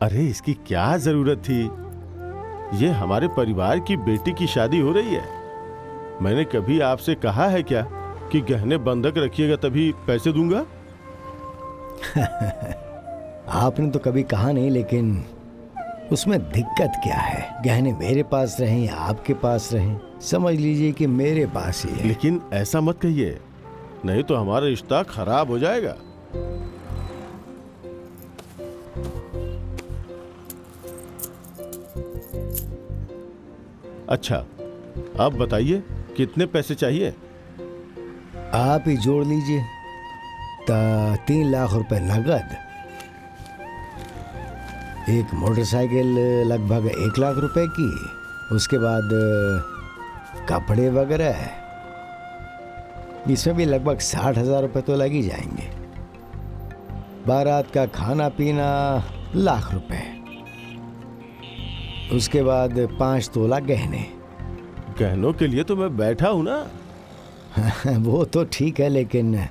अरे इसकी क्या जरूरत थी? ये हमारे परिवार की बेटी की शादी हो रही है। मैंने कभी आपसे कहा है क्या कि गहने बंधक रखिएगा तभी पैसे दूंगा? आपने तो कभी कहा नहीं, लेकिन उसमें दिक्कत क्या है? गहने मेरे पास रहें या आपके पास रहें, समझ लीजिए कि मेरे पास ही है। लेकिन ऐसा मत कहिए, नहीं तो हमारा रिश्ता खराब हो जाएगा। अच्छा, अब बताइए कितने पैसे चाहिए? आप ही जोड़ लीजिए। 3 लाख रुपए नगद, एक मोटरसाइकिल लगभग 1 लाख रुपए की, उसके बाद कपड़े वगैरह, इसमें भी लगभग 60,000 रुपए तो लग ही जाएंगे। बारात का खाना पीना लाख रुपए, उसके बाद 5 तोला गहने। गहनों के लिए तो मैं बैठा हूं ना। वो तो ठीक है, लेकिन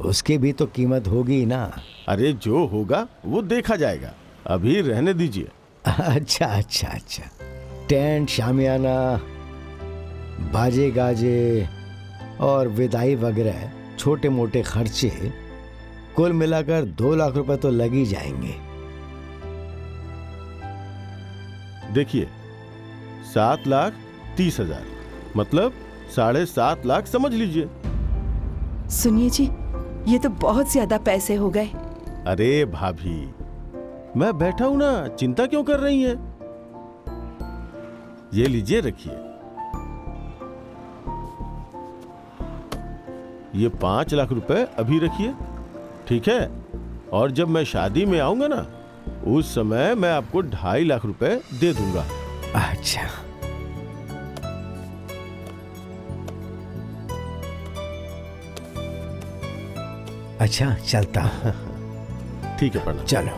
उसकी भी तो कीमत होगी ना। अरे जो होगा वो देखा जाएगा, अभी रहने दीजिए। अच्छा अच्छा अच्छा, टेंट, शामियाना, बाजे गाजे और विदाई वगैरह छोटे मोटे खर्चे कुल मिलाकर 2 लाख रुपए तो लग ही जाएंगे। देखिए 7,30,000 मतलब 7.5 लाख समझ लीजिए। सुनिए जी, ये तो बहुत ज्यादा पैसे हो गए। अरे भाभी, मैं बैठा हूं ना, चिंता क्यों कर रही हैं? ये लीजिए, रखिए। ये 5 लाख रुपए अभी रखिए, ठीक है? और जब मैं शादी में आऊंगा ना, उस समय मैं आपको 2.5 लाख रुपए दे दूंगा। अच्छा, अच्छा चलता। ठीक है, प्रणाम। चलो।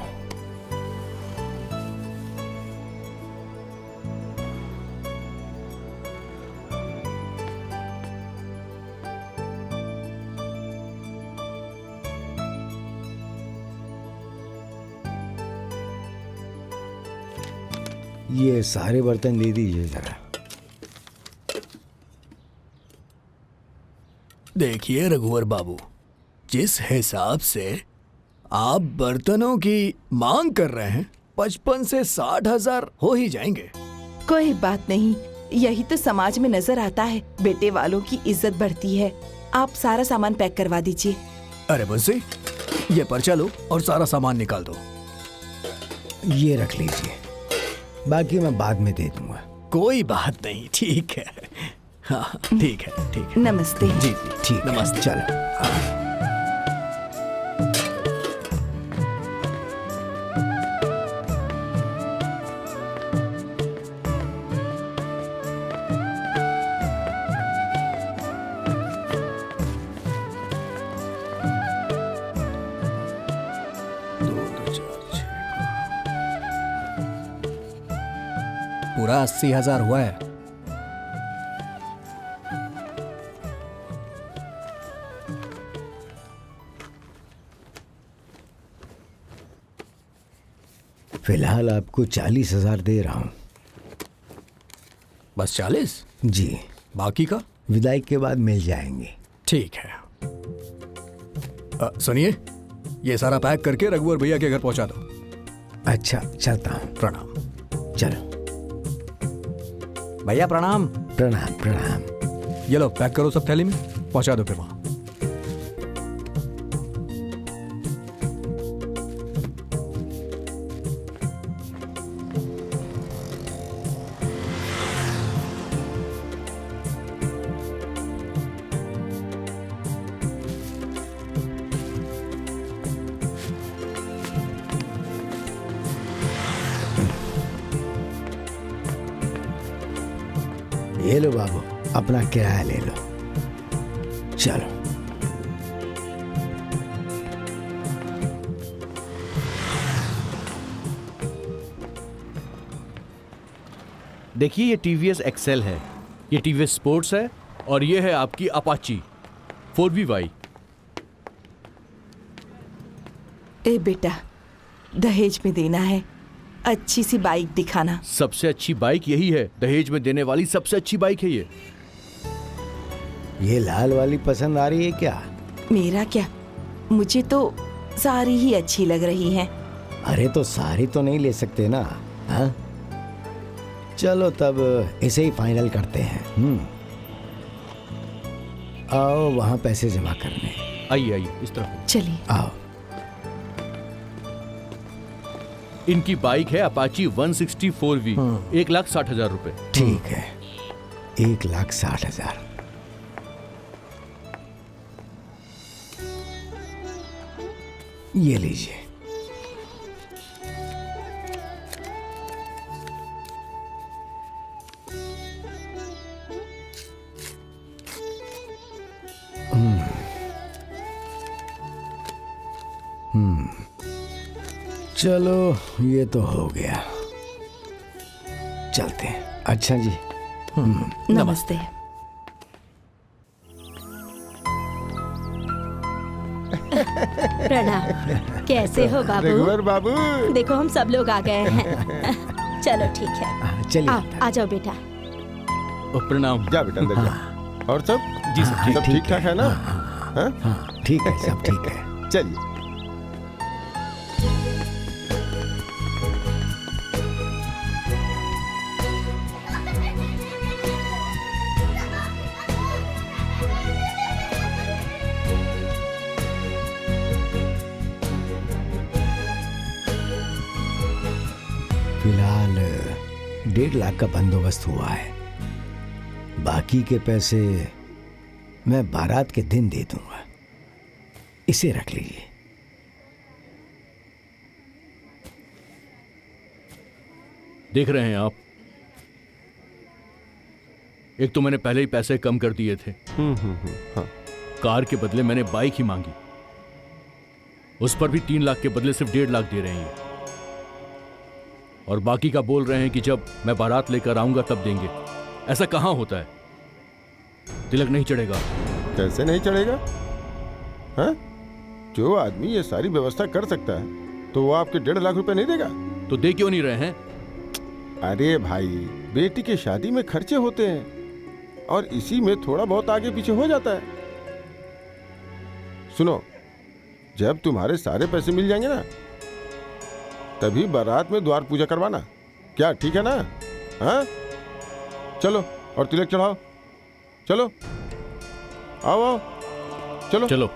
ये सारे बर्तन दे दीजिए जरा। देखिए रघुवर बाबू, जिस हिसाब से आप बर्तनों की मांग कर रहे हैं, 55 से 60,000 हो ही जाएंगे। कोई बात नहीं, यही तो समाज में नजर आता है। बेटे वालों की इज्जत बढ़ती है। आप सारा सामान पैक करवा दीजिए। अरे बंसी, ये पर्चा लो और सारा सामान निकाल दो। ये रख लीजिए, बाकी मैं बाद में दे दूंगा। कोई बात नहीं, ठीक है। हाँ ठीक है, ठीक है। नमस्ते। जी जी ठीक, नमस्ते। चलो। पूरा 80,000 हुआ है। फिलहाल आपको 40,000 दे रहा हूँ। बस 40? जी, बाकी का विदाई के बाद मिल जाएंगे। ठीक है। सुनिए, ये सारा पैक करके रघुवर भैया के घर पहुंचा दो। अच्छा, चलता हूँ। प्रणाम। चलो। भैया प्रणाम। प्रणाम प्रणाम। ये लो, पैक करो सब थैली में, पहुंचा दो फिर वहां। ये लो बाबू, अपना किराया ले लो। चलो। देखिए ये टीवीएस एक्सेल है, ये टीवीएस स्पोर्ट्स है और ये है आपकी अपाची 4VY। ए बेटा, दहेज में देना है, अच्छी सी बाइक दिखाना। सबसे अच्छी बाइक यही है, दहेज में देने वाली सबसे अच्छी बाइक है ये लाल वाली पसंद आ रही है क्या? मेरा क्या, मुझे तो सारी ही अच्छी लग रही हैं। अरे तो सारी तो नहीं ले सकते ना, हाँ? चलो तब इसे ही फाइनल करते हैं। आओ वहां पैसे जमा करने। आइए आइए इस तरफ। चलिए। आओ। इनकी बाइक है अपाची 164V, 1,60,000 रुपए। ठीक है, 1,60,000। ये लीजिए। चलो ये तो हो गया, चलते हैं। अच्छा जी। नमस्ते। प्रणाम। कैसे हो बाबू? रघुवर बाबू। देखो हम सब लोग आ गए हैं। चलो ठीक है, चलिए। आ जाओ बेटा। प्रणाम। जा बेटा अंदर जा। और सब जी सब ठीक ठाक है ना? हाँ? हाँ ठीक है, सब ठीक है। चलिए। फिलहाल 1.5 लाख का बंदोबस्त हुआ है, बाकी के पैसे मैं बारात के दिन दे दूंगा। इसे रख लीजिए। देख रहे हैं आप, एक तो मैंने पहले ही पैसे कम कर दिए थे। हाँ। कार के बदले मैंने बाइक ही मांगी, उस पर भी 3 लाख के बदले सिर्फ 1.5 लाख दे रहे हैं। और बाकी का बोल रहे हैं कि जब मैं बारात लेकर आऊंगा तब देंगे। ऐसा कहां होता है? तिलक नहीं चढ़ेगा। कैसे नहीं चढ़ेगा? हाँ? जो आदमी ये सारी व्यवस्था कर सकता है तो वो आपके 1.5 लाख रुपए नहीं देगा? तो दे क्यों नहीं रहे हैं? अरे भाई, बेटी की शादी में खर्चे होते हैं और इसी में थोड़ा बहुत आगे पीछे हो जाता है। सुनो, जब तुम्हारे सारे पैसे मिल जाएंगे ना, तभी बारात में द्वार पूजा करवाना। क्या ठीक है ना? हाँ? चलो और तिलक चढ़ाओ। चलो आओ आओ, चलो चलो।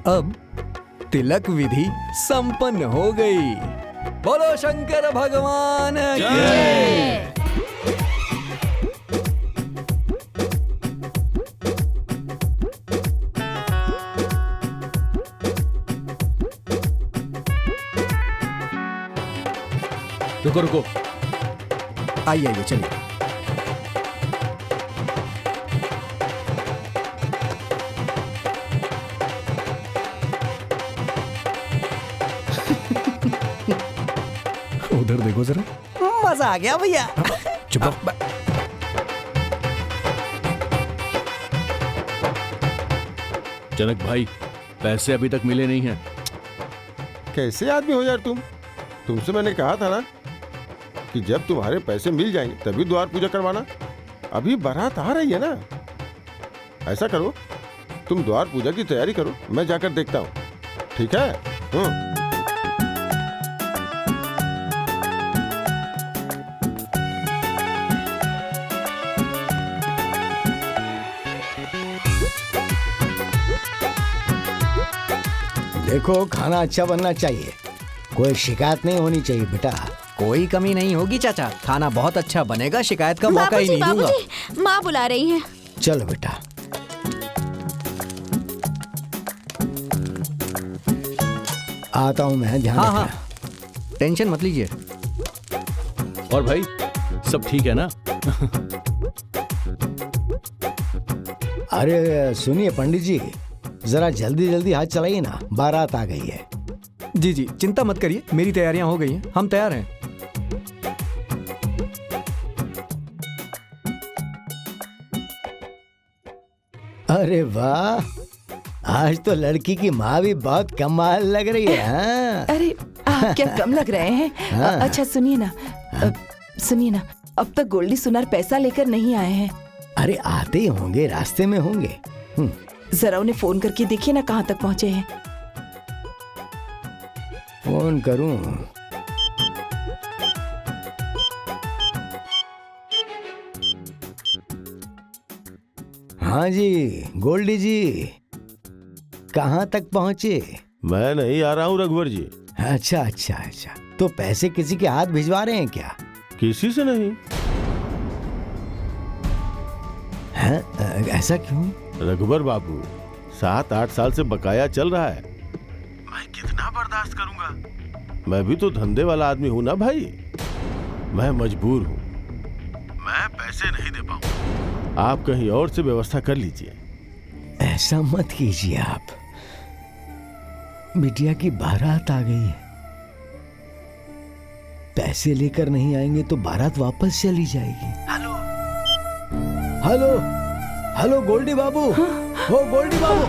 अब तिलक विधि संपन्न हो गई। बोलो शंकर भगवान की। रुको रुको, आइए आइए चलिए। उधर देखो जरा। मजा आ गया भैया। चुप रहो। जनक भाई, पैसे अभी तक मिले नहीं हैं। कैसे आदमी हो यार तुम? तुमसे मैंने कहा था ना कि जब तुम्हारे पैसे मिल जाएंगे तभी द्वार पूजा करवाना। अभी बारात आ रही है ना। ऐसा करो, तुम द्वार पूजा की तैयारी करो, मैं जाकर देखता हूँ। ठीक है? देखो, खाना अच्छा बनना चाहिए, कोई शिकायत नहीं होनी चाहिए बेटा। कोई कमी नहीं होगी चाचा, खाना बहुत अच्छा बनेगा, शिकायत का मौका ही नहीं दूंगा। बाबूजी, माँ बुला रही है। चलो बेटा। आता हूँ मैं, ध्यान हाँ रखना। टेंशन मत लीजिए। और भाई, सब ठीक है ना? अरे सुनिए पंडित जी, जरा जल्दी जल्दी हाथ चलाइए ना, बारात आ गई है। जी जी, चिंता मत करिए, मेरी तैयारियां हो गई हैं, हम तैयार हैं। अरे वाह, आज तो लड़की की माँ भी बहुत कमाल लग रही है। हाँ? अरे आप क्या कम लग रहे हैं? हाँ। अच्छा सुनिए ना, सुनिए ना, अब तक गोल्डी सुनार पैसा लेकर नहीं आए हैं। अरे आते ही होंगे, रास्ते में होंगे। जरा उन्हें फोन करके देखिए ना कहाँ तक पहुँचे हैं। फोन करूं? हाँ जी, गोल्डी जी, कहाँ तक पहुँचे? मैं नहीं आ रहा हूँ रघुवर जी। अच्छा अच्छा अच्छा, तो पैसे किसी के हाथ भिजवा रहे हैं क्या? किसी से नहीं। हैं? ऐसा क्यों? रघुवर बाबू, 7-8 साल से बकाया चल रहा है, मैं कितना बर्दाश्त करूंगा? मैं भी तो धंधे वाला आदमी हूं ना भाई। मैं मजबूर हूं, मैं पैसे नहीं दे पाऊंगा। आप कहीं और से व्यवस्था कर लीजिए। ऐसा मत कीजिए आप, बिटिया की बारात आ गई है, पैसे लेकर नहीं आएंगे तो बारात वापस चली जाएगी। हेलो हेलो हेलो, गोल्डी बाबू। हो गोल्डी बाबू।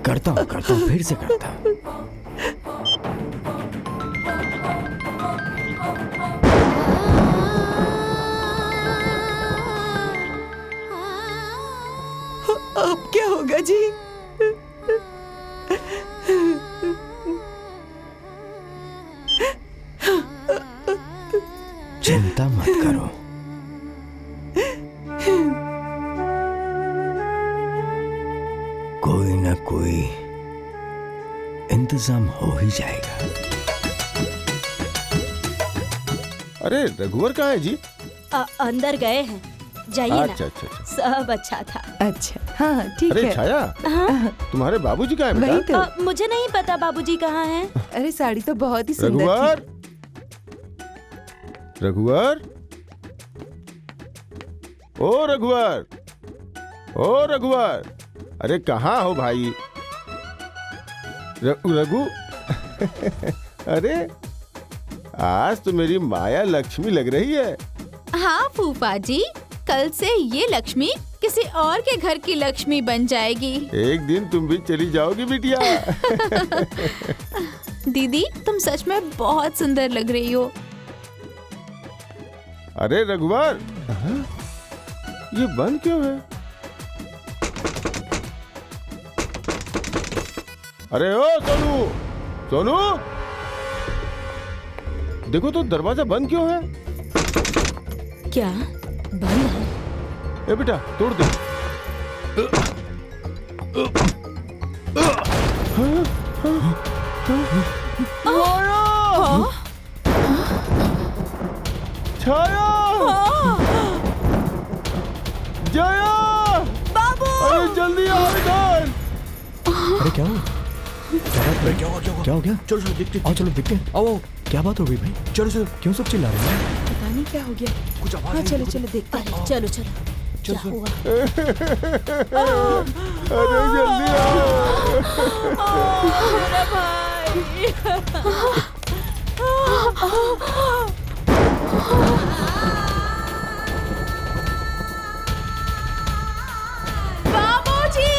करता हूँ, फिर से करता हूँ। अब क्या होगा जी? चिंता मत करो, कोई ना कोई इंतजाम हो ही जाएगा। अरे रघुवर कहाँ है जी? अंदर गए हैं, जाइए ना। अच्छा अच्छा अच्छा। सब अच्छा था। अच्छा हाँ ठीक अरे है। छाया, तुम्हारे बाबूजी कहाँ है वही बेटा? तो। मुझे नहीं पता बाबूजी कहाँ हैं। अरे साड़ी तो बहुत ही सुंदर रघुवर, थी। रघुवर, ओ रघुवर, ओ रघुवर, अरे कहाँ हो भाई? रघु अरे आज तो मेरी माया लक्ष्मी लग रही है। हाँ फूफा जी, कल से ये लक्ष्मी किसी और के घर की लक्ष्मी बन जाएगी। एक दिन तुम भी चली जाओगी बिटिया। दीदी, तुम सच में बहुत सुंदर लग रही हो। अरे रघुवर, ये बंद क्यों है? अरे ओ सोनू, सोनू, देखो तो दरवाजा बंद क्यों है? क्या बंद है? ए बेटा तोड़ दे। छाया, जया, बाबू, अरे जल्दी आओ इधर। अरे क्या हुआ? क्या हो गया? चलो चलो देखते आओ, चलो देखते हैं। आओ, क्या बात हो गई भाई? चलो चलो, क्यों सब चिल्ला रहे हैं? पता नहीं क्या हो गया। कुछ आवाज हाँ चलो चलो देखते हैं। अरे चलो चलो, क्या हुआ? अरे जल्दी आओ। मेरा भाई। बाबूजी!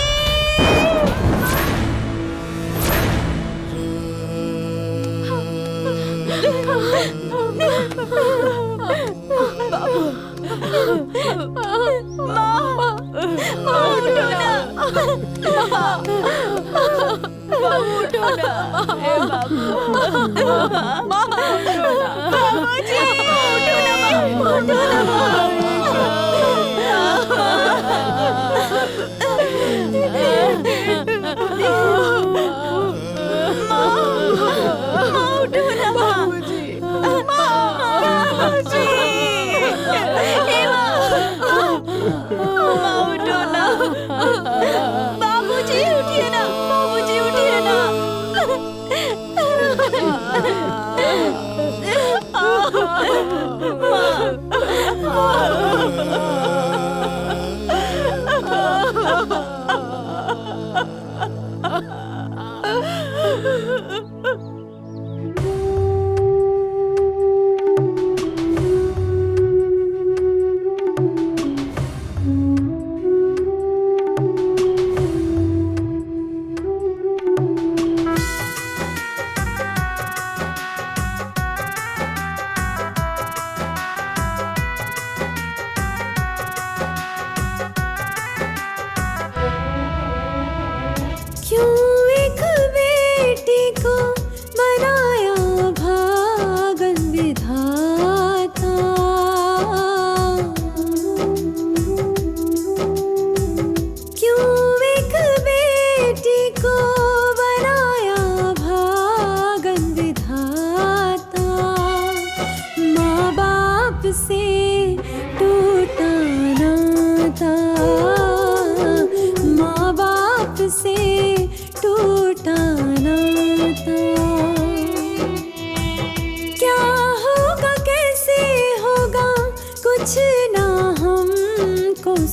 बाबूजी उठिए ना, बाबूजी उठिए ना।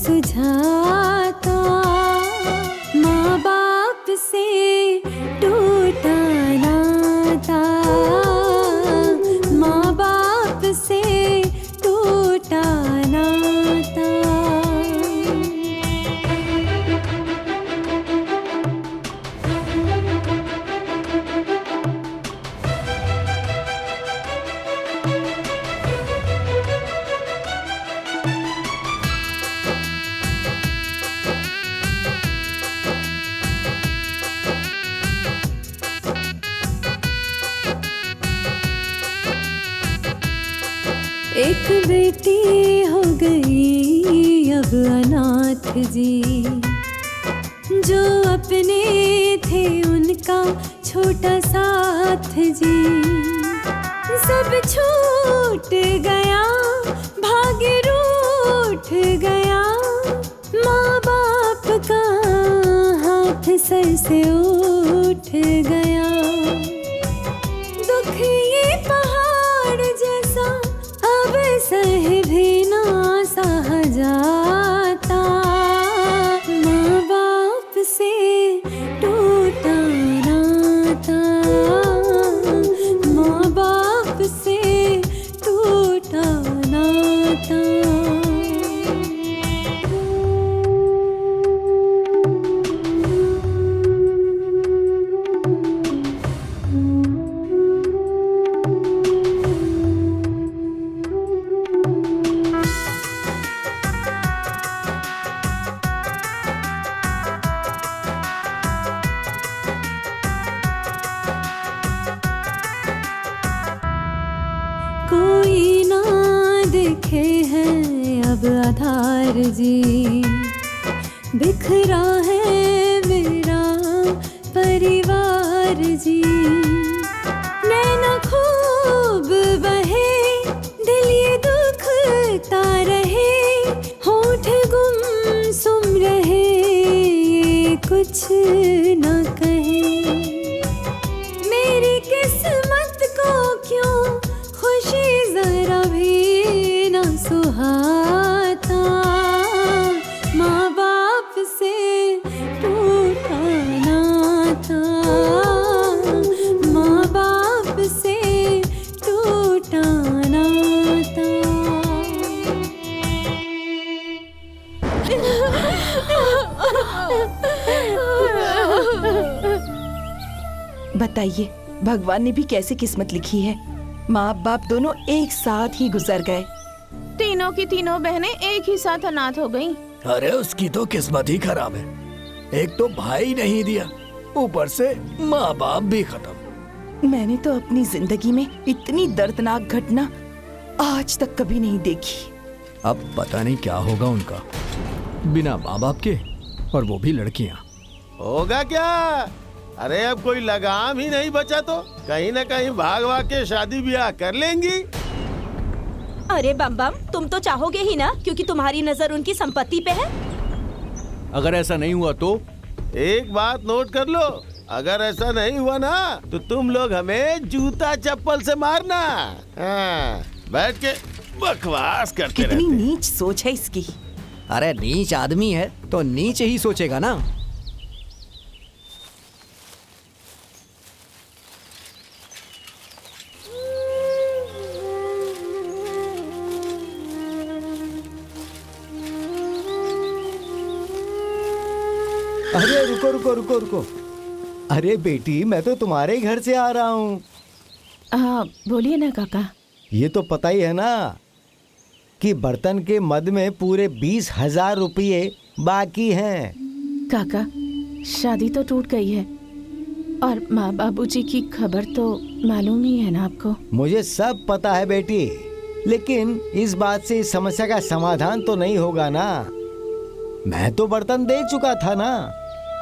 सुझाता माँ बाप से टूटा नाता, माँ बाप से टूटा नाता। एक बेटी हो गई अब अनाथ जी, जो अपने थे उनका छोटा साथ जी। सब छूट गया, भाग्य रूठ गया, माँ बाप का हाथ सर से उठ गया। दुख ये पहाड़ जैसा अब सह भी ना सहा जाता, माँ बाप से टूटा नाता, माँ बाप से टूटा नाता। सब आधार जी, बिखरा है मेरा परिवार जी। नैना खूब बहे, दिल ये दुखता रहे, होठ गुमसुम रहे, ये कुछ न कहे। मेरी किस्मत को क्यों खुशी जरा भी न सुहाता, माँ बाप से टूटा नाता, माँ बाप से टूटा नाता। बताइए भगवान ने भी कैसी किस्मत लिखी है। माँ बाप दोनों एक साथ ही गुजर गए। तीनों की तीनों बहनें एक ही साथ अनाथ हो गईं। अरे उसकी तो किस्मत ही खराब है, एक तो भाई नहीं दिया, ऊपर से माँ बाप भी खत्म। मैंने तो अपनी जिंदगी में इतनी दर्दनाक घटना आज तक कभी नहीं देखी। अब पता नहीं क्या होगा उनका, बिना माँ बाप के, और वो भी लड़कियाँ। होगा क्या? अरे अब कोई लगाम ही नहीं बचा तो कहीं न कहीं भाग भाग के शादी ब्याह कर लेंगी। अरे बम बम, तुम तो चाहोगे ही ना, क्योंकि तुम्हारी नजर उनकी संपत्ति पे है। अगर ऐसा नहीं हुआ तो? एक बात नोट कर लो, अगर ऐसा नहीं हुआ ना तो तुम लोग हमें जूता चप्पल से मारना। हाँ, बैठ के बकवास करते रहते। कितनी नीच सोच है इसकी। अरे नीच आदमी है तो नीच ही सोचेगा ना। अरे रुको रुको रुको रुको। अरे बेटी, मैं तो तुम्हारे घर से आ रहा हूँ। बोलिए ना काका। ये तो पता ही है ना कि बर्तन के मद में पूरे 20,000 रुपये बाकी हैं। काका, शादी तो टूट गई है और माँ बाबूजी की खबर तो मालूम ही है ना आपको। मुझे सब पता है बेटी, लेकिन इस बात से इस समस्या का समाधान तो नहीं होगा ना। मैं तो बर्तन दे चुका था ना।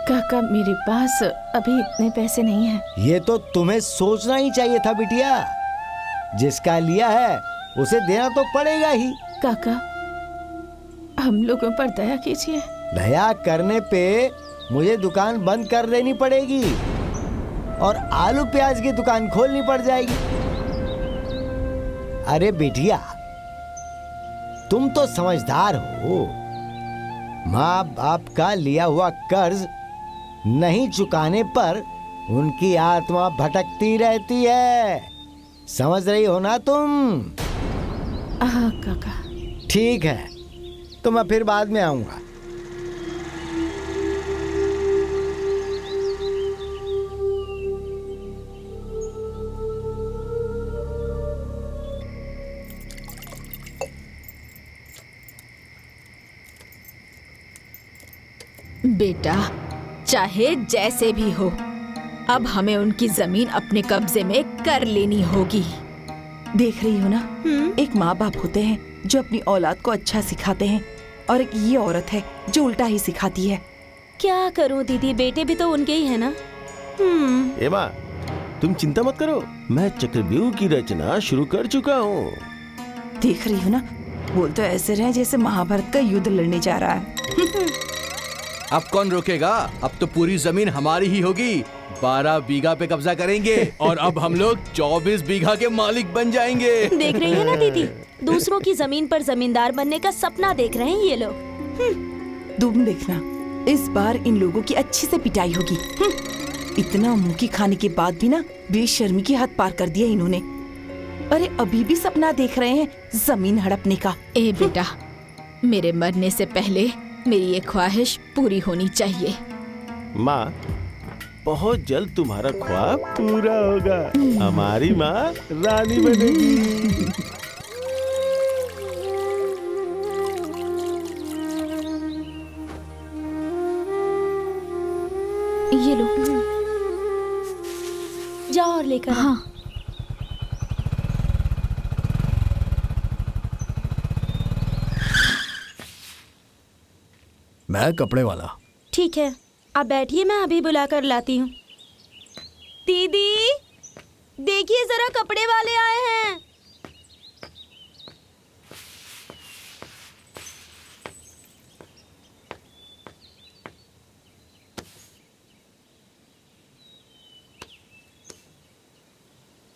काका, मेरे पास अभी इतने पैसे नहीं हैं। ये तो तुम्हें सोचना ही चाहिए था बिटिया। जिसका लिया है उसे देना तो पड़ेगा ही। काका, हम लोगों पर दया कीजिए। दया करने पे मुझे दुकान बंद कर देनी पड़ेगी और आलू प्याज की दुकान खोलनी पड़ जाएगी। अरे बिटिया, तुम तो समझदार हो। माँ बाप का लिया हुआ कर्ज नहीं चुकाने पर उनकी आत्मा भटकती रहती है। समझ रही हो ना तुम? हाँ काका। ठीक है, तो मैं फिर बाद में आऊंगा। बेटा, चाहे जैसे भी हो, अब हमें उनकी जमीन अपने कब्जे में कर लेनी होगी। देख रही हो ना, एक माँ बाप होते हैं जो अपनी औलाद को अच्छा सिखाते हैं और एक ये औरत है जो उल्टा ही सिखाती है। क्या करूं दीदी, बेटे भी तो उनके ही है ना। ए माँ, तुम चिंता मत करो, मैं चक्रव्यूह की रचना शुरू कर चुका हूँ। देख रही हो ना, बोल तो ऐसे रहे जैसे महाभारत का युद्ध लड़ने जा रहा है। अब कौन रोकेगा? अब तो पूरी जमीन हमारी ही होगी। 12 बीघा पे कब्जा करेंगे और अब हम लोग 24 बीघा के मालिक बन जाएंगे। देख रही है ना दीदी, दूसरों की जमीन पर जमींदार बनने का सपना देख रहे हैं ये लोग। तुम देखना, इस बार इन लोगों की अच्छी से पिटाई होगी। इतना मुंह की खाने के बाद भी ना बेशर्मी की हद पार कर दिया इन्होंने। अरे अभी भी सपना देख रहे हैं जमीन हड़पने का। ए बेटा, मेरे मरने से पहले मेरी ये ख्वाहिश पूरी होनी चाहिए। माँ, बहुत जल्द तुम्हारा ख्वाब पूरा होगा। हमारी माँ रानी बनेगी। ये लो, जाओ और लेकर। हाँ। मैं कपड़े वाला। ठीक है, आप बैठिए, मैं अभी बुला कर लाती हूँ। दीदी, देखिए जरा, कपड़े वाले आए हैं।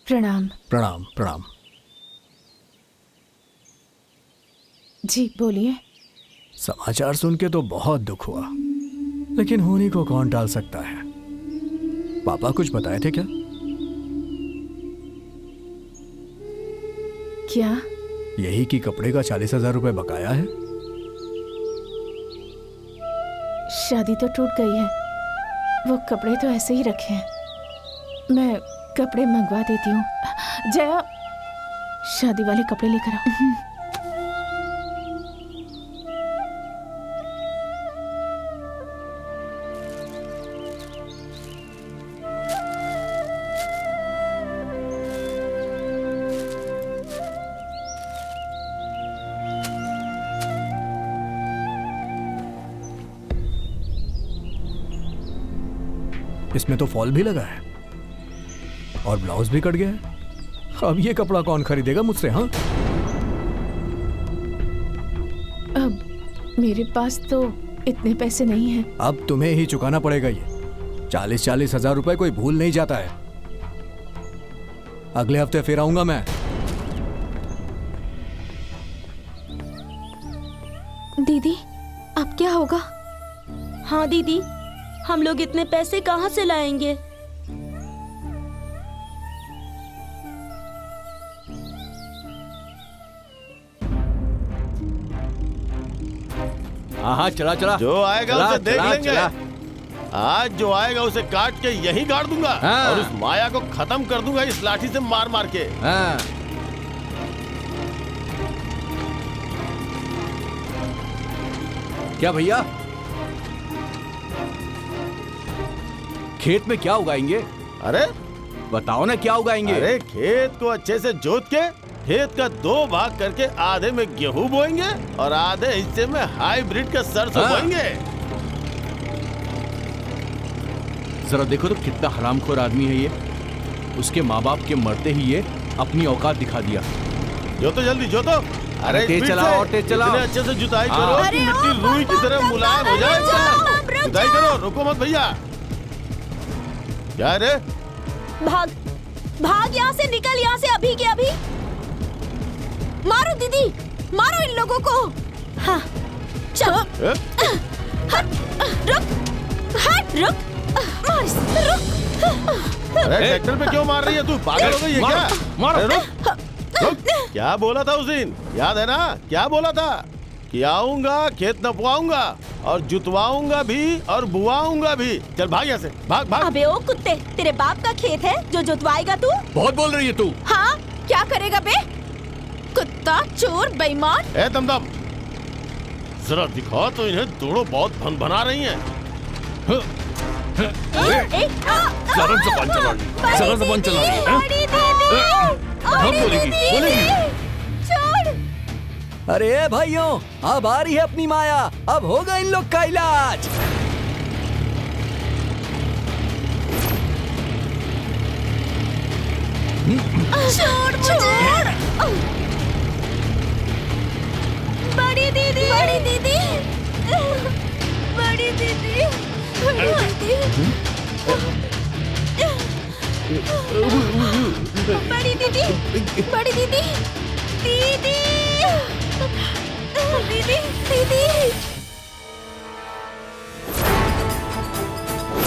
प्रणाम। प्रणाम प्रणाम। जी बोलिए। समाचार सुन के तो बहुत दुख हुआ, लेकिन होने को कौन टाल सकता है। पापा कुछ बताए थे क्या? क्या? यही कि कपड़े का 40,000 रुपए बकाया है। शादी तो टूट गई है, वो कपड़े तो ऐसे ही रखे हैं। मैं कपड़े मंगवा देती हूँ। जया, शादी वाले कपड़े लेकर आओ। इसमें तो फॉल भी लगा है और ब्लाउज भी कट गया है। अब ये कपड़ा कौन खरीदेगा मुझसे? हाँ, अब मेरे पास तो इतने पैसे नहीं हैं। अब तुम्हें ही चुकाना पड़ेगा ये 40,000 रुपए कोई भूल नहीं जाता है। अगले हफ्ते फिर आऊंगा मैं। दीदी, अब क्या होगा? हाँ दीदी, हम लोग इतने पैसे कहाँ से लाएंगे? हाँ चला चला। जो आएगा चला, उसे देख चला, लेंगे। चला। आज जो आएगा उसे काट के यहीं गाड़ दूंगा। हाँ। और उस माया को खत्म कर दूंगा इस लाठी से मार मार के। हाँ। क्या भैया, खेत में क्या उगाएंगे? अरे बताओ ना, क्या उगाएंगे? अरे खेत को अच्छे से जोत के खेत का 2 भाग करके आधे में गेहूं बोएंगे और आधे हिस्से में हाइब्रिड का सरसों बोएंगे। जरा देखो तो कितना हरामखोर आदमी है ये। उसके माँ बाप के मरते ही ये अपनी औकात दिखा दिया। जो तो जल्दी जो तो। अरे तेज स्पीड चलाओ से। और तेज चलाओ। इतने अच्छे से जुताई हाँ। करो अरे कि मिट्टी रुई की तरह मुलायम हो जाए। जुताई करो, रुको मत भैया। क्या रे? भाग भाग, यहाँ से निकल, यहाँ से अभी के अभी। मारो दीदी, मारो इन लोगों को। हाँ चलो। हट, रुक, हट, रुक, मार, रुक। अरे ट्रैक्टर पे क्यों मार रही है तू? पागल हो गई है क्या? मारो। अरे रुक, रुक। क्या बोला था उस दिन? याद है ना? क्या बोला था? कि आऊंगा, खेत नपवाऊंगा और जुतवाऊंगा भी और बुआऊंगा भी। चल भाग यहाँ से, भाग भाग। अबे ओ कुत्ते, तेरे बाप का खेत है जो जुतवाएगा तू? बहुत बोल रही है तू। हाँ, क्या करेगा बे? कुत्ता, चोर, बेईमान। ए दमदम, जरा दिखा तो इन्हें। दोनों बहुत भन बना रही हैं। जरा ज़बान चला रही, जरा ज़बान चला रही है। बड़ी दीदी, हाँ, बोलेगी, बोलेगी। छोड़। अरे भाइयों, अब आ रही है अपनी माया। अब होगा इन लोग का इलाज। छोड़, छोड़। बड़ी दीदी, बड़ी दीदी, बड़ी दीदी, बड़ी दीदी, बड़ी दीदी, दीदी, दीदी, दीदी,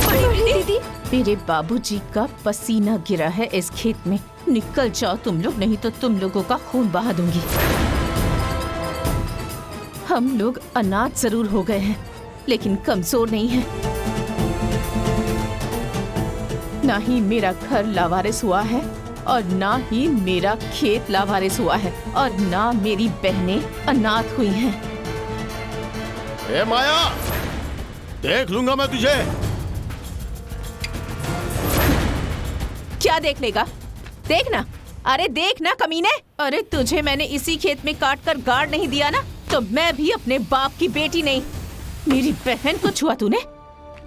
बड़ी दीदी। मेरे बाबूजी का पसीना गिरा है इस खेत में। निकल जाओ तुम लोग, नहीं तो तुम लोगों का खून बहा दूंगी। हम लोग अनाथ जरूर हो गए हैं, लेकिन कमजोर नहीं हैं। ना ही मेरा घर लावारिस हुआ है और ना ही मेरा खेत लावारिस हुआ है और ना मेरी बहनें अनाथ हुई हैं। ए माया, देख लूंगा मैं तुझे। क्या देख लेगा? देखना, अरे देखना कमीने। अरे तुझे मैंने इसी खेत में काट कर गाड़ नहीं दिया ना, तो मैं भी अपने बाप की बेटी नहीं। मेरी बहन को छुआ तूने?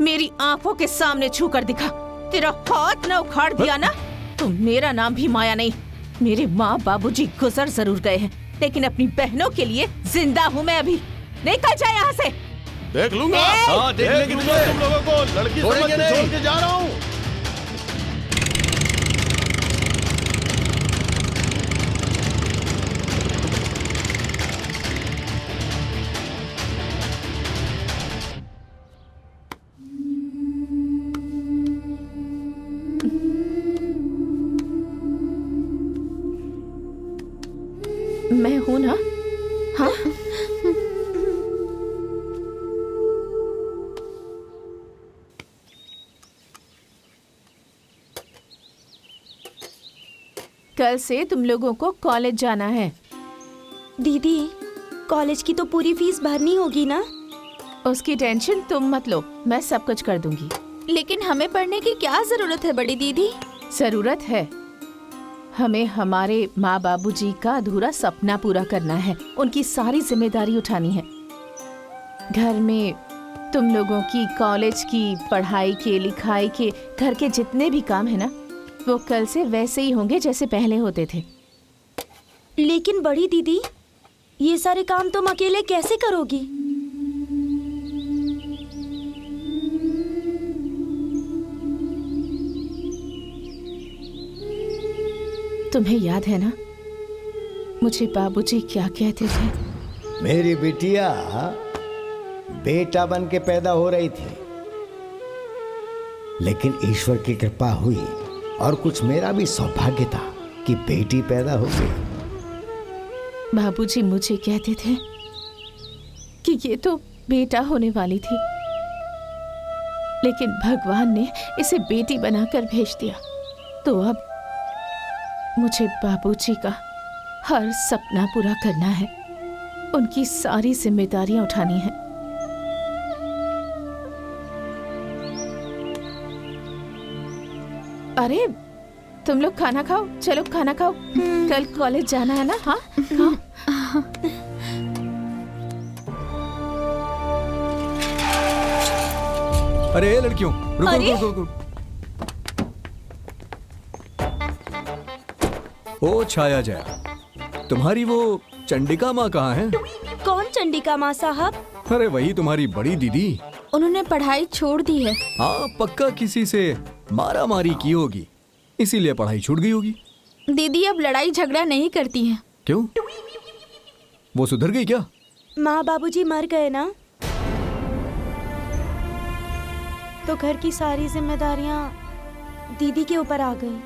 मेरी आंखों के सामने छू कर दिखा। तेरा हाथ न उखाड़ दिया ना तो मेरा नाम भी माया नहीं। मेरे माँ बाबूजी गुजर जरूर गए हैं, लेकिन अपनी बहनों के लिए जिंदा हूँ मैं अभी। निकल जाए यहाँ से। देख लूंगा। हाँ, देख लेंगे लूंगा तुम लोगों को। लड़की समझ के छोड़ के जा रहा हूँ। मैं हूं ना? हाँ। कल से तुम लोगों को कॉलेज जाना है। दीदी, कॉलेज की तो पूरी फीस भरनी होगी ना? उसकी टेंशन तुम मत लो, मैं सब कुछ कर दूंगी। लेकिन हमें पढ़ने की क्या जरूरत है बड़ी दीदी? जरूरत है। हमें हमारे माँ बाबूजी का अधूरा सपना पूरा करना है। उनकी सारी जिम्मेदारी उठानी है। घर में तुम लोगों की कॉलेज की पढ़ाई के, लिखाई के, घर के जितने भी काम है ना, वो कल से वैसे ही होंगे जैसे पहले होते थे। लेकिन बड़ी दीदी, ये सारे काम तुम अकेले कैसे करोगी? तुम्हें याद है ना मुझे बाबूजी क्या कहते थे? मेरी बिटिया बेटा बन के पैदा हो रही थी, लेकिन ईश्वर की कृपा हुई और कुछ मेरा भी सौभाग्य था कि बेटी पैदा हो गई। बाबूजी मुझे कहते थे कि ये तो बेटा होने वाली थी, लेकिन भगवान ने इसे बेटी बनाकर भेज दिया। तो अब मुझे बाबूजी का हर सपना पूरा करना है, उनकी सारी जिम्मेदारियां उठानी है। अरे तुम लोग खाना खाओ, चलो खाना खाओ। कल कॉलेज जाना है ना? हाँ खाओ। अरे लड़कियों, रुको रुको रुको। ओ छाया जया, तुम्हारी वो चंडिका माँ कहाँ है? कौन चंडिका माँ साहब? अरे वही तुम्हारी बड़ी दीदी। उन्होंने पढ़ाई छोड़ दी है। हाँ, पक्का किसी से मारा मारी की होगी, इसीलिए पढ़ाई छूट गई होगी। दीदी अब लड़ाई झगड़ा नहीं करती हैं। क्यों? वो सुधर गई क्या? माँ बाबूजी मर गए ना, तो घर की सारी जिम्मेदारियां दीदी के ऊपर आ गई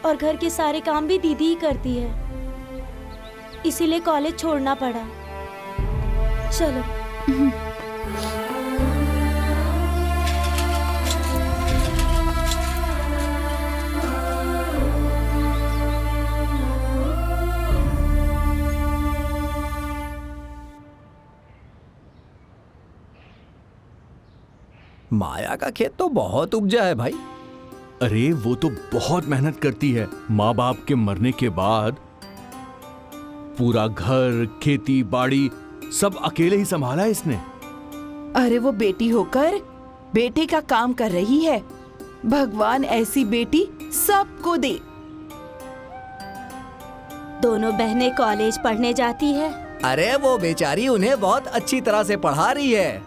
और घर के सारे काम भी दीदी ही करती है, इसीलिए कॉलेज छोड़ना पड़ा। चलो। माया का खेत तो बहुत उपजा है भाई। अरे वो तो बहुत मेहनत करती है। माँ बाप के मरने के बाद पूरा घर, खेती बाड़ी सब अकेले ही संभाला है इसने। अरे वो बेटी होकर बेटे का काम कर रही है। भगवान ऐसी बेटी सबको दे। दोनों बहनें कॉलेज पढ़ने जाती है। अरे वो बेचारी उन्हें बहुत अच्छी तरह से पढ़ा रही है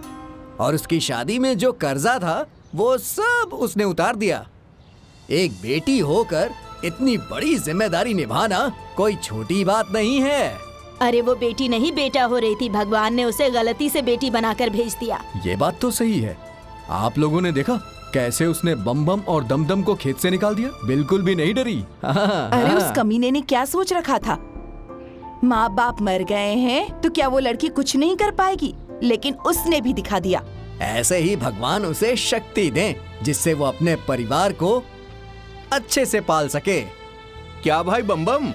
और उसकी शादी में जो कर्जा था वो सब उसने उतार दिया। एक बेटी होकर इतनी बड़ी जिम्मेदारी निभाना कोई छोटी बात नहीं है। अरे वो बेटी नहीं बेटा हो रही थी, भगवान ने उसे गलती से बेटी बनाकर भेज दिया। ये बात तो सही है। आप लोगों ने देखा कैसे उसने बम बम और दम दम को खेत से निकाल दिया, बिल्कुल भी नहीं डरी। अरे उस कमीने ने क्या सोच रखा था? माँ बाप मर गए हैं तो क्या वो लड़की कुछ नहीं कर पाएगी? लेकिन उसने भी दिखा दिया। ऐसे ही भगवान उसे शक्ति दें जिससे वो अपने परिवार को अच्छे से पाल सके। क्या भाई बम बम,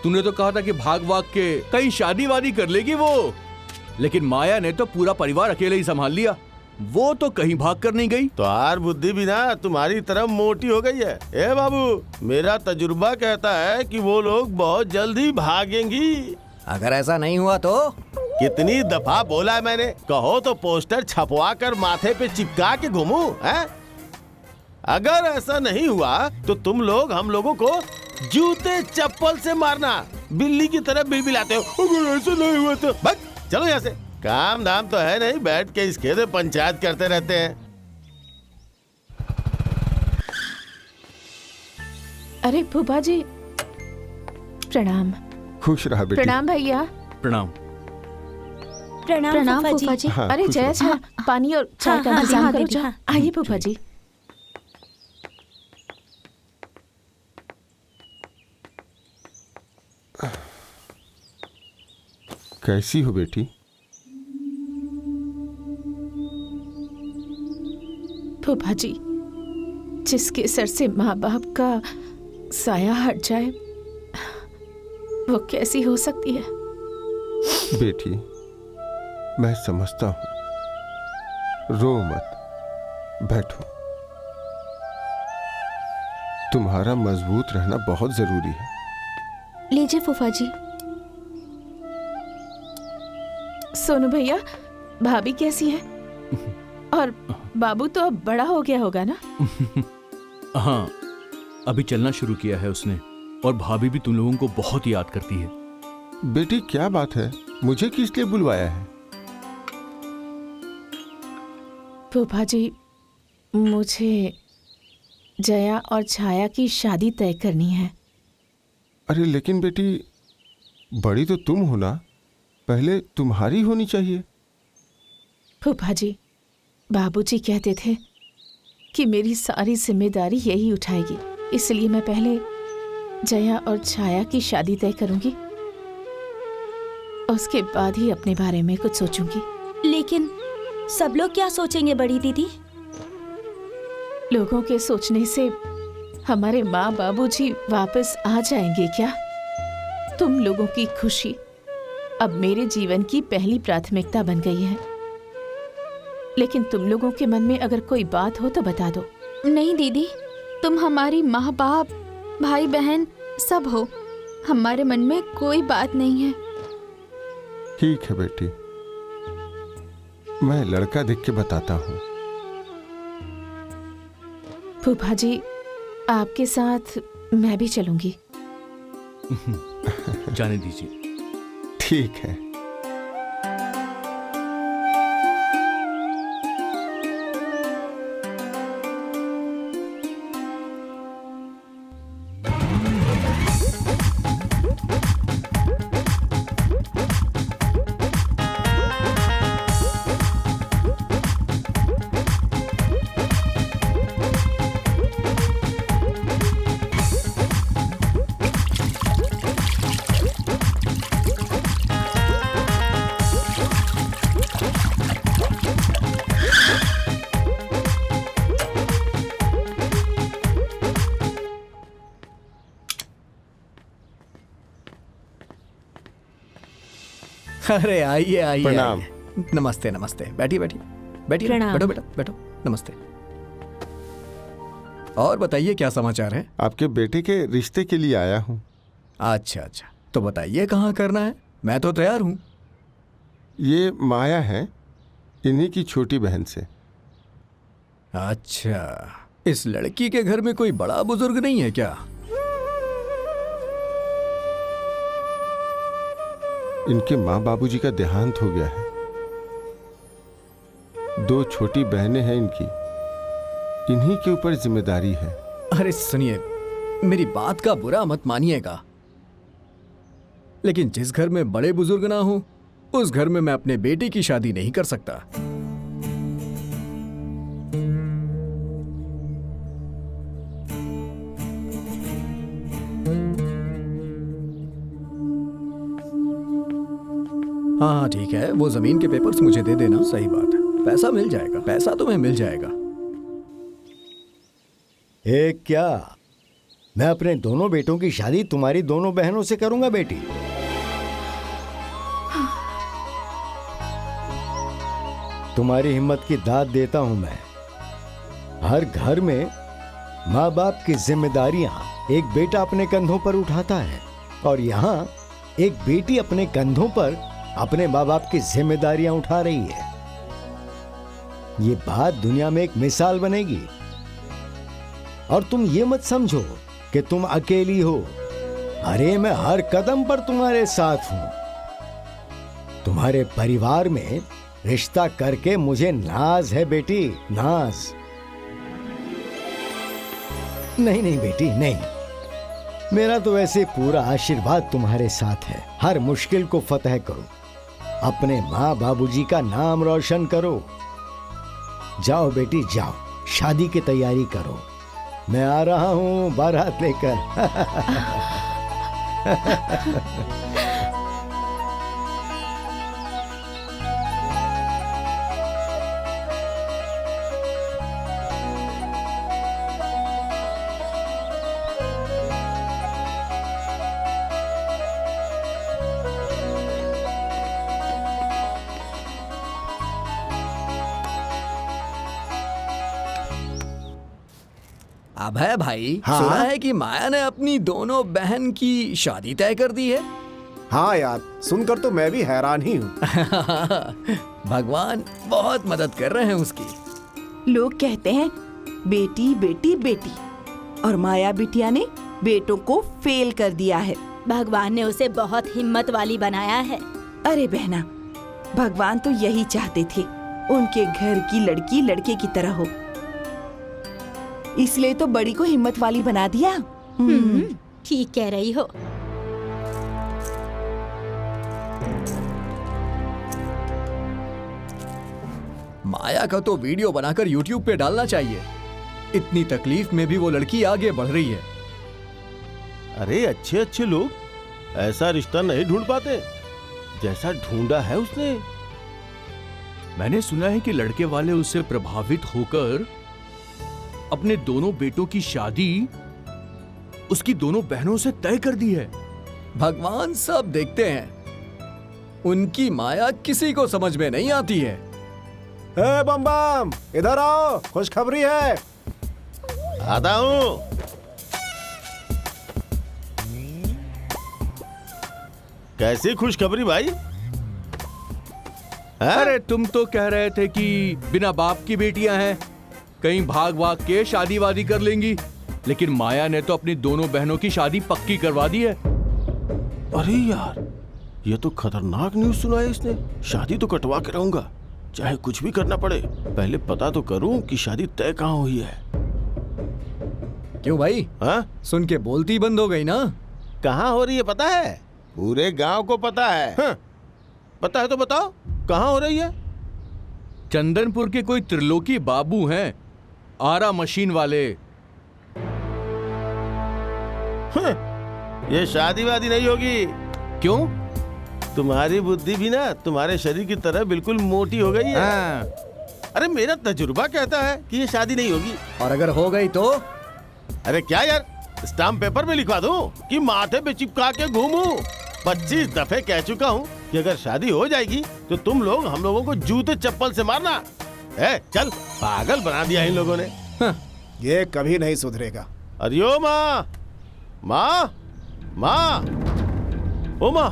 तूने तो कहा था कि भाग भाग के कहीं शादी वादी कर लेगी वो, लेकिन माया ने तो पूरा परिवार अकेले ही संभाल लिया। वो तो कहीं भाग कर नहीं गई। तो आर बुद्धि भी ना तुम्हारी तरफ मोटी हो गई है। ए बाबू, मेरा तजुर्बा कहता है कि वो लोग बहुत जल्दी भागेंगी। अगर ऐसा नहीं हुआ तो कितनी दफा बोला है मैंने, कहो तो पोस्टर छपवा कर माथे पे चिपका के घूमूं, हैं? अगर ऐसा नहीं हुआ तो तुम लोग हम लोगों को जूते चप्पल से मारना, बिल्ली की तरह बिलबिलाते हो। अगर ऐसा नहीं हुआ तो भाग, चलो यहाँ से। काम धाम तो है नहीं, बैठ के इस खेत में पंचायत करते रहते हैं। अरे फूफा जी, प्रणाम। खुश रहा बेटी। प्रणाम भैया। प्रणाम। प्रणाम फूफा जी। हाँ, अरे खुश जय रहो। पानी और चाय का इंतजाम करो। जाओ। आइए फूफा जी। कैसी हो बेटी? फूफा जी, जिसके सर से माँ बाप का साया हट जाए वो कैसी हो सकती है? बेटी, मैं समझता हूं, रो मत, बैठो। तुम्हारा मजबूत रहना बहुत जरूरी है। लीजिए फूफा जी। सोनू भैया, भाभी कैसी है? और बाबू तो अब बड़ा हो गया होगा ना? हाँ, अभी चलना शुरू किया है उसने, और भाभी भी तुम लोगों को बहुत याद करती है। बेटी क्या बात है, मुझे किस लिए बुलवाया है? फूफा जी, मुझे जया और छाया की शादी तय करनी है। अरे लेकिन बेटी, बड़ी तो तुम हो ना, पहले तुम्हारी होनी चाहिए। फूफा जी, बाबूजी कहते थे कि मेरी सारी जिम्मेदारी यही उठाएगी, इसलिए मैं पहले जया और छाया की शादी तय करूंगी, उसके बाद ही अपने बारे में कुछ सोचूंगी। लेकिन सब लोग क्या सोचेंगे बड़ी दीदी? लोगों के सोचने से हमारे माँ बाबूजी वापस आ जाएंगे क्या? तुम लोगों की खुशी अब मेरे जीवन की पहली प्राथमिकता बन गई है, लेकिन तुम लोगों के मन में अगर कोई बात हो तो बता दो। नहीं दीदी, तुम हमारी माँ बाप, भाई बहन सब हो, हमारे मन में कोई बात नहीं है। ठीक है बेटी, मैं लड़का देख के बताता हूँ। फूफा जी, आपके साथ मैं भी चलूंगी। जाने दीजिए। ठीक है। अरे आइए आइए। प्रणाम। आइए। नमस्ते नमस्ते। बैठिए बैठिए बैठिए। प्रणाम। बैठो बेटा बैठो। नमस्ते। और बताइए क्या समाचार है? आपके बेटे के रिश्ते के लिए आया हूँ। अच्छा अच्छा, तो बताइए कहाँ करना है, मैं तो तैयार हूँ। ये माया है, इन्हीं की छोटी बहन से। अच्छा, इस लड़की के घर में कोई बड़ा बुजुर्ग नहीं है क्या? इनके माँ बाबूजी का देहांत हो गया है। 2 छोटी बहनें हैं इनकी, इन्हीं के ऊपर जिम्मेदारी है। अरे सुनिए, मेरी बात का बुरा मत मानिएगा, लेकिन जिस घर में बड़े बुजुर्ग ना हो उस घर में मैं अपने बेटे की शादी नहीं कर सकता। हाँ ठीक है, वो जमीन के पेपर्स मुझे दे देना। सही बात है, पैसा मिल जाएगा, पैसा तुम्हें मिल जाएगा। क्या मैं अपने दोनों बेटों की शादी तुम्हारी दोनों बहनों से करूंगा बेटी? तुम्हारी हिम्मत की दाद देता हूं मैं। हर घर में माँ बाप की जिम्मेदारियां एक बेटा अपने कंधों पर उठाता है, और यहाँ एक बेटी अपने कंधों पर अपने माँ बाप की जिम्मेदारियां उठा रही है। ये बात दुनिया में एक मिसाल बनेगी। और तुम ये मत समझो कि तुम अकेली हो। अरे मैं हर कदम पर तुम्हारे साथ हूं। तुम्हारे परिवार में रिश्ता करके मुझे नाज है बेटी, नाज। नहीं नहीं बेटी, नहीं। मेरा तो वैसे पूरा आशीर्वाद तुम्हारे साथ है। हर मुश्किल को फतह करो, अपने माँ बाबूजी का नाम रोशन करो। जाओ बेटी जाओ, शादी की तैयारी करो। मैं आ रहा हूँ बारात लेकर। अभय भाई, हाँ? सुना है कि माया ने अपनी दोनों बहन की शादी तय कर दी है। हाँ यार, सुनकर तो मैं भी हैरान ही हूँ। भगवान बहुत मदद कर रहे हैं उसकी। लोग कहते हैं बेटी बेटी बेटी, और माया बिटिया ने बेटों को फेल कर दिया है। भगवान ने उसे बहुत हिम्मत वाली बनाया है। अरे बहना, भगवान तो यही चाहते थे, उनके घर की लड़की लड़के की तरह हो। इसलिए तो बड़ी को हिम्मत वाली बना दिया। ठीक कह रही हो। माया का तो वीडियो बनाकर YouTube पे डालना चाहिए। इतनी तकलीफ में भी वो लड़की आगे बढ़ रही है। अरे अच्छे अच्छे लोग ऐसा रिश्ता नहीं ढूंढ पाते जैसा ढूंढा है उसने। मैंने सुना है कि लड़के वाले उससे प्रभावित होकर अपने दोनों बेटों की शादी उसकी दोनों बहनों से तय कर दी है। भगवान सब देखते हैं। उनकी माया किसी को समझ में नहीं आती है। ए बम बम, इधर आओ, खुशखबरी है। आता हूं। कैसी खुशखबरी भाई? अरे तुम तो कह रहे थे कि बिना बाप की बेटियां हैं, कहीं भाग भाग के शादी वादी कर लेंगी, लेकिन माया ने तो अपनी दोनों बहनों की शादी पक्की करवा दी है। अरे यार, ये तो खतरनाक न्यूज़ सुनाया इसने। शादी तो कटवा के रहूंगा, चाहे कुछ भी करना पड़े। पहले पता तो करूं कि शादी तय कहाँ हुई है। क्यों भाई? हाँ? सुन के बोलती बंद हो गई ना? कहाँ हो रही है पता है? पूरे गांव को पता है। हाँ? पता है तो बताओ, कहाँ हो रही है? चंदनपुर के कोई त्रिलोकी बाबू हैं, आरा मशीन वाले। ये शादी वादी नहीं होगी। क्यों? तुम्हारी बुद्धि भी ना तुम्हारे शरीर की तरह बिल्कुल मोटी हो गई है। अरे मेरा तजुर्बा कहता है कि ये शादी नहीं होगी। और अगर हो गई तो? अरे क्या यार, स्टाम्प पेपर में लिखवा दूं कि माथे पे चिपका के घूमूं? 25 दफे कह चुका हूँ कि अगर शादी हो जाएगी तो तुम लोग हम लोगों को जूते चप्पल से मारना। चल, पागल बना दिया इन लोगों ने। ये कभी नहीं सुधरेगा। अरे ओ माँ, माँ, माँ, ओ माँ।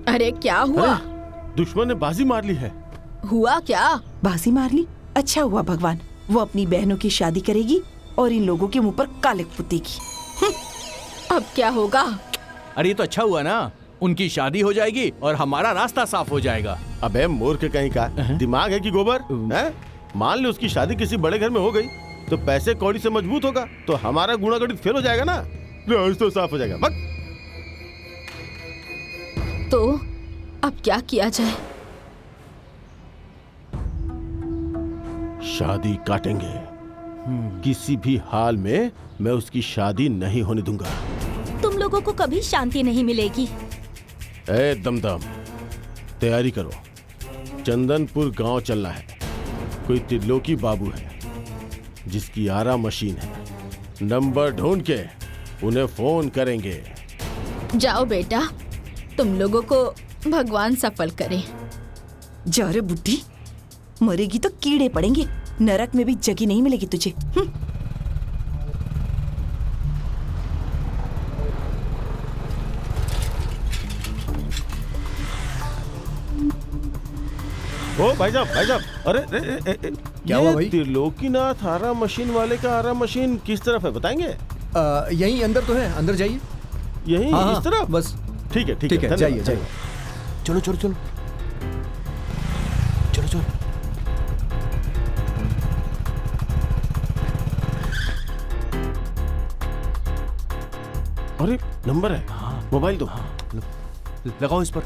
अरे क्या हुआ? दुश्मन ने बाजी मार ली है। हुआ क्या? बाजी मार ली? अच्छा हुआ भगवान, वो अपनी बहनों की शादी करेगी और इन लोगों के मुंह पर कालिक पुतेगी। अब क्या होगा? अरे ये तो अच्छा हुआ ना, उनकी शादी हो जाएगी और हमारा रास्ता साफ हो जाएगा। अबे मूर्ख कहीं का, दिमाग है कि गोबर है? मान ले उसकी शादी किसी बड़े घर में हो गई तो पैसे कौड़ी से मजबूत होगा, तो हमारा गुणा गणित फेल हो जाएगा ना, रास्ता साफ हो जाएगा। बक। तो अब क्या किया जाए? शादी काटेंगे। किसी भी हाल में मैं उसकी शादी नहीं होने दूंगा। तुम लोगों को कभी शांति नहीं मिलेगी। ए दमदम, तैयारी करो, चंदनपुर गांव चलना है। कोई त्रिलोकी बाबू है जिसकी आरा मशीन है, नंबर ढूंढ के उन्हें फोन करेंगे। जाओ बेटा, तुम लोगों को भगवान सफल करे। जा रे बुड्ढी, मरेगी तो कीड़े पड़ेंगे, नरक में भी जगह नहीं मिलेगी तुझे। ओ भाई साहब, अरे क्या हुआ भाई? त्रिलोकीनाथ आरा मशीन वाले का आरा मशीन किस तरफ है बताएंगे? यहीं अंदर तो है, अंदर जाइए। यहीं हाँ, इस तरफ? बस ठीक है ठीक है, जाइए जाइए। चलो चलो चलो चलो चलो। अरे नंबर है, मोबाइल दो। लगाओ इस पर।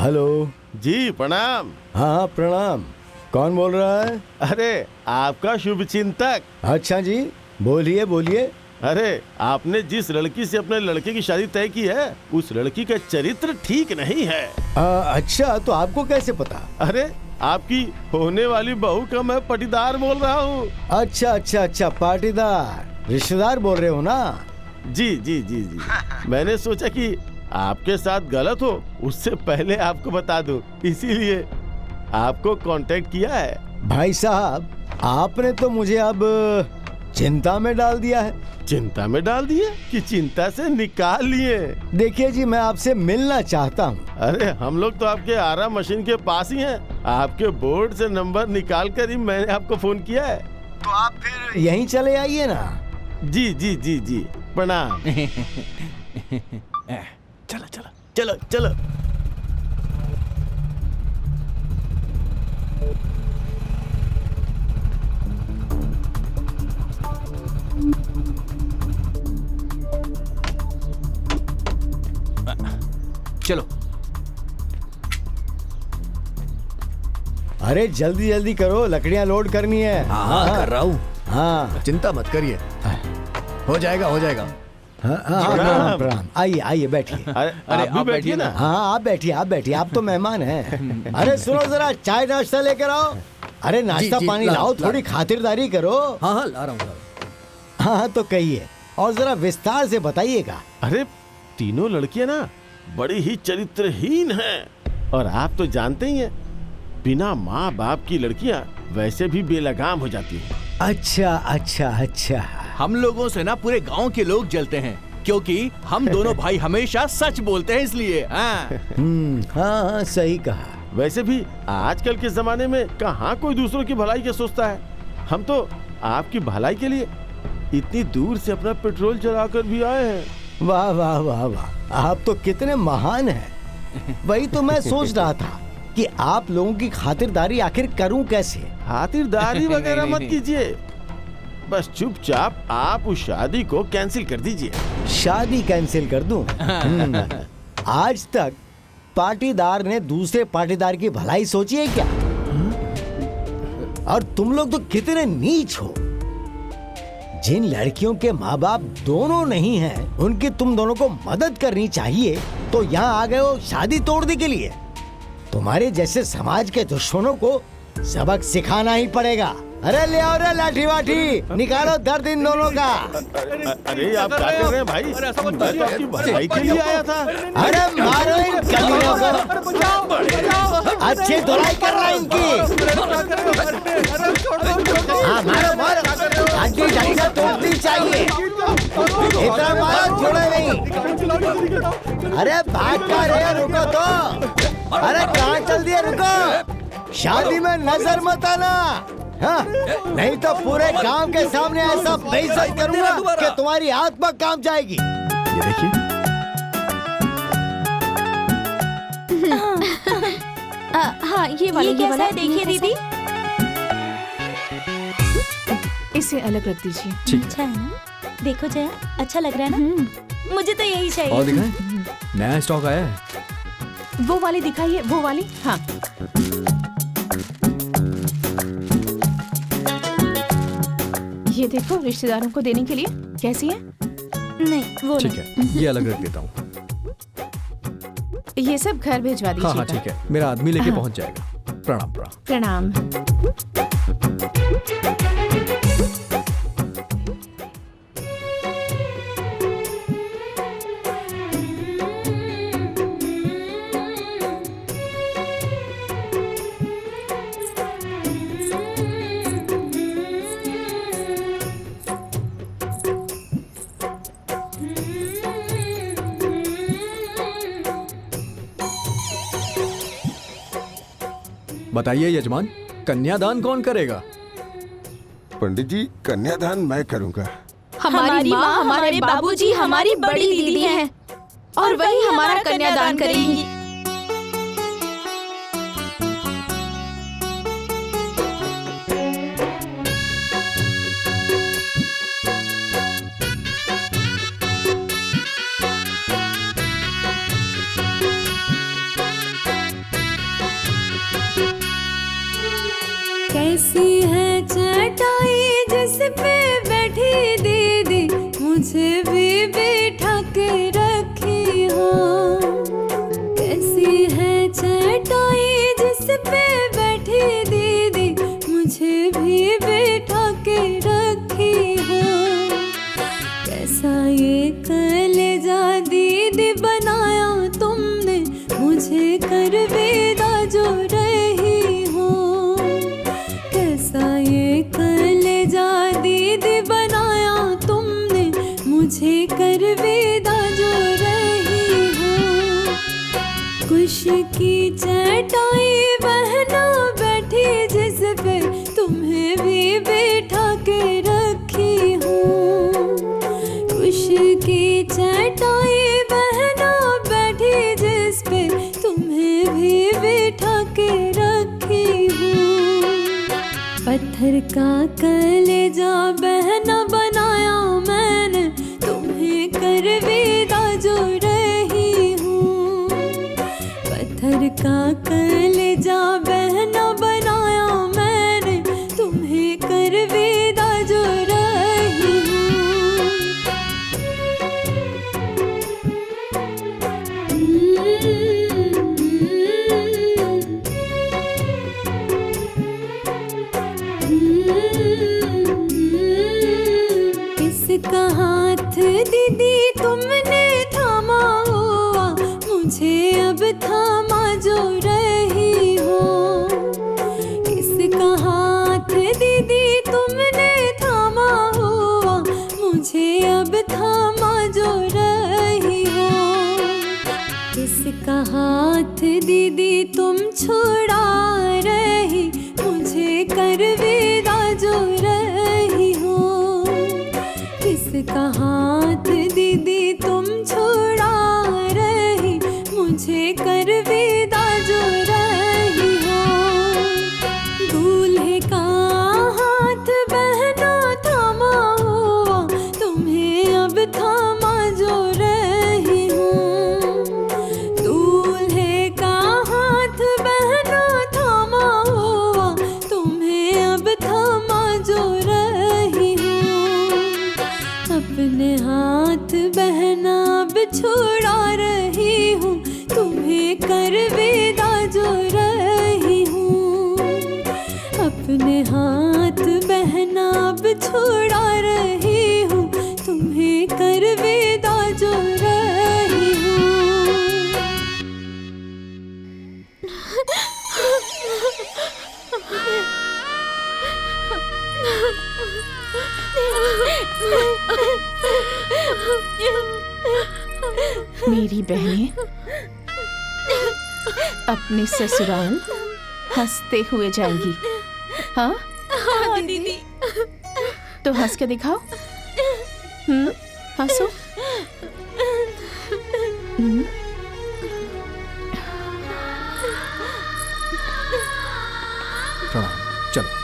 हेलो। जी प्रणाम। हाँ प्रणाम। कौन बोल रहा है? अरे आपका शुभ चिंतक। अच्छा जी, बोलिए बोलिए। अरे आपने जिस लड़की से अपने लड़के की शादी तय की है, उस लड़की का चरित्र ठीक नहीं है। अच्छा, तो आपको कैसे पता? अरे आपकी होने वाली बहू का मैं पटीदार बोल रहा हूँ। अच्छा अच्छा अच्छा, पाटीदार रिश्तेदार बोल रहे हो ना? जी जी जी जी। मैंने सोचा कि आपके साथ गलत हो उससे पहले आपको बता दूं, इसीलिए आपको कांटेक्ट किया है। भाई साहब, आपने तो मुझे अब चिंता में डाल दिया है। चिंता में डाल दिए कि चिंता से निकाल लिए? देखिए जी, मैं आपसे मिलना चाहता हूँ। अरे हम लोग तो आपके आरा मशीन के पास ही हैं। आपके बोर्ड से नंबर निकाल कर ही मैंने आपको फोन किया है। तो आप फिर यहीं चले आइए ना। जी जी जी जी, प्रणाम। चलो चलो चलो चलो। चलो। अरे जल्दी जल्दी करो, लकड़ियाँ लोड करनी है। हाँ कर रहा हूँ। हाँ चिंता मत करिए, हो जाएगा हो जाएगा। हाँ, प्रणाम प्रणाम। आइए आइए बैठिए। अरे आप भी बैठिए ना। हाँ आप बैठिए, आप बैठिए, आप तो मेहमान हैं। अरे सुनो जरा, चाय नाश्ता लेकर आओ। अरे नाश्ता जी, पानी ला- लाओ, ला- थोड़ी खातिरदारी करो। हाँ हाँ ला रहा हूँ। हाँ तो कहिए, और जरा विस्तार से बताइएगा। अरे तीनों लड़कियां ना बड़ी ही चरित्रहीन हैं, और आप तो जानते ही हैं, बिना माँ बाप की लड़कियां वैसे भी बेलगाम हो जाती हैं। अच्छा अच्छा अच्छा। हम लोगों से ना पूरे गांव के लोग जलते हैं, क्योंकि हम दोनों भाई हमेशा सच बोलते हैं, इसलिए। हाँ हाँ सही कहा। वैसे भी आजकल के जमाने में कहाँ कोई दूसरों की भलाई की सोचता है। हम तो आपकी भलाई के लिए इतनी दूर से अपना पेट्रोल चलाकर भी आए हैं। वाह वाह वाह वाह, आप तो कितने महान हैं। वही तो मैं सोच रहा था कि आप लोगों की खातिरदारी आखिर करूं कैसे। खातिरदारी वगैरह मत कीजिए, बस चुपचाप आप उस शादी को कैंसिल कर दीजिए। शादी कैंसिल कर दूं? आज तक पाटीदार ने दूसरे पाटीदार की भलाई सोची है क्या? और तुम लोग तो कितने नीच हो। जिन लड़कियों के माँ बाप दोनों नहीं हैं, उनकी तुम दोनों को मदद करनी चाहिए, तो यहाँ आ गए हो शादी तोड़ने के लिए। तुम्हारे जैसे समाज के दुश्मनों को सबक सिखाना ही पड़ेगा। अरे ले आओ रे लाठी वाठी, निकालो दर्द इन दोनों का। अरे आप क्या कर रहे हैं भाई? मैं तो आपकी भलाई के लिए आया था। अरे मारो इन कमीनों को, अच्छी धुलाई करना इनकी। हाँ मारो मारो, हड्डी ढंग तोड़नी चाहिए, इतना मारो छोड़े नहीं। अरे भाग का रे, रुको तो। अरे कहाँ चल दिए, रुको। शादी में नजर मत आना, हाँ? नहीं तो पूरे गांव के सामने ऐसा बेइज्जत करूंगा कि तुम्हारी आत्मा काम जाएगी। ये देखिए। हाँ ये वाला देखिए दीदी। इसे अलग रख दीजिए। ठीक है। अच्छा है ना? देखो जया, अच्छा लग रहा है ना? मुझे तो यही चाहिए। और दिखाएं, नया स्टॉक आया है। वो वाली दिखाइए, वो वाली। हाँ ये देखो, रिश्तेदारों को देने के लिए कैसी है? नहीं वो ठीक नहीं। है, ये अलग रख देता हूँ। ये सब घर भिजवा हाँ हाँ दीजिएगा। ठीक है, मेरा आदमी लेके पहुँच जाएगा। प्रणाम प्रणाम। प्रणाम। बताइए यजमान, कन्यादान कौन करेगा? पंडित जी, कन्यादान मैं करूंगा। हमारी माँ, हमारे बाबूजी हमारी बड़ी दीदी हैं और वही हमारा कन्यादान करेंगी। कैसी है चटाई जिस पे बैठी दीदी, मुझे भी बिठा के रखी हो। कैसी है चटाई जिस पे बैठी दीदी, मुझे भी बिठा के रखी हो। कैसा ये कलेजा दीदी बनाया तुमने, मुझे कर विदा जो रही हो। कैसा ये कलेजा दीदी बनाया तुमने, मुझे कर विदा जो रही हो। कुश की चटाई बहना बैठी जिस पे, तुम्हें भी बिठा के रखी हूँ। कुश की चटाई बहना बैठी जिस पे, तुम्हें भी बिठा के रखी हूँ। पत्थर का कलेजा बहना बनाया मैंने, तुम्हें कर विदा जो रही हूँ। पत्थर का कलेजा बहना बनाया मैंने, तुम्हें कर विदा जो रही किसका हाथ दीदी तुमने थामा हुआ, मुझे अब थामा जो रही हो। किसका हाथ दीदी तुमने थामा हुआ, मुझे अब थामा जो रही हो। किसका हाथ दीदी तुम छुड़ा रही, मुझे कर विदा जो रही हो। किसका हाथ दीदी तुम छुड़ा रही, मुझे कर विदा जो रही हो। दूल्हे का हाथ बहना थामा हुआ, तुम्हें अब थामा जो रही हूँ। दूल्हे का हाथ बहना थामा हुआ, तुम्हें अब थामा जो रही हूँ। अपने हाथ बहना अब छुड़ा रही हूँ, तुम्हें कर विदा जो रही हूँ। अपने हाथ बहना अब छुड़ा रही हूँ, तुम्हें कर विदा जो रही मेरी बहनें अपने ससुराल हंसते हुए जाएंगी। हाँ हाँ दीदी। तो हंस के दिखाओ। हंसो। प्रणाम, चलो।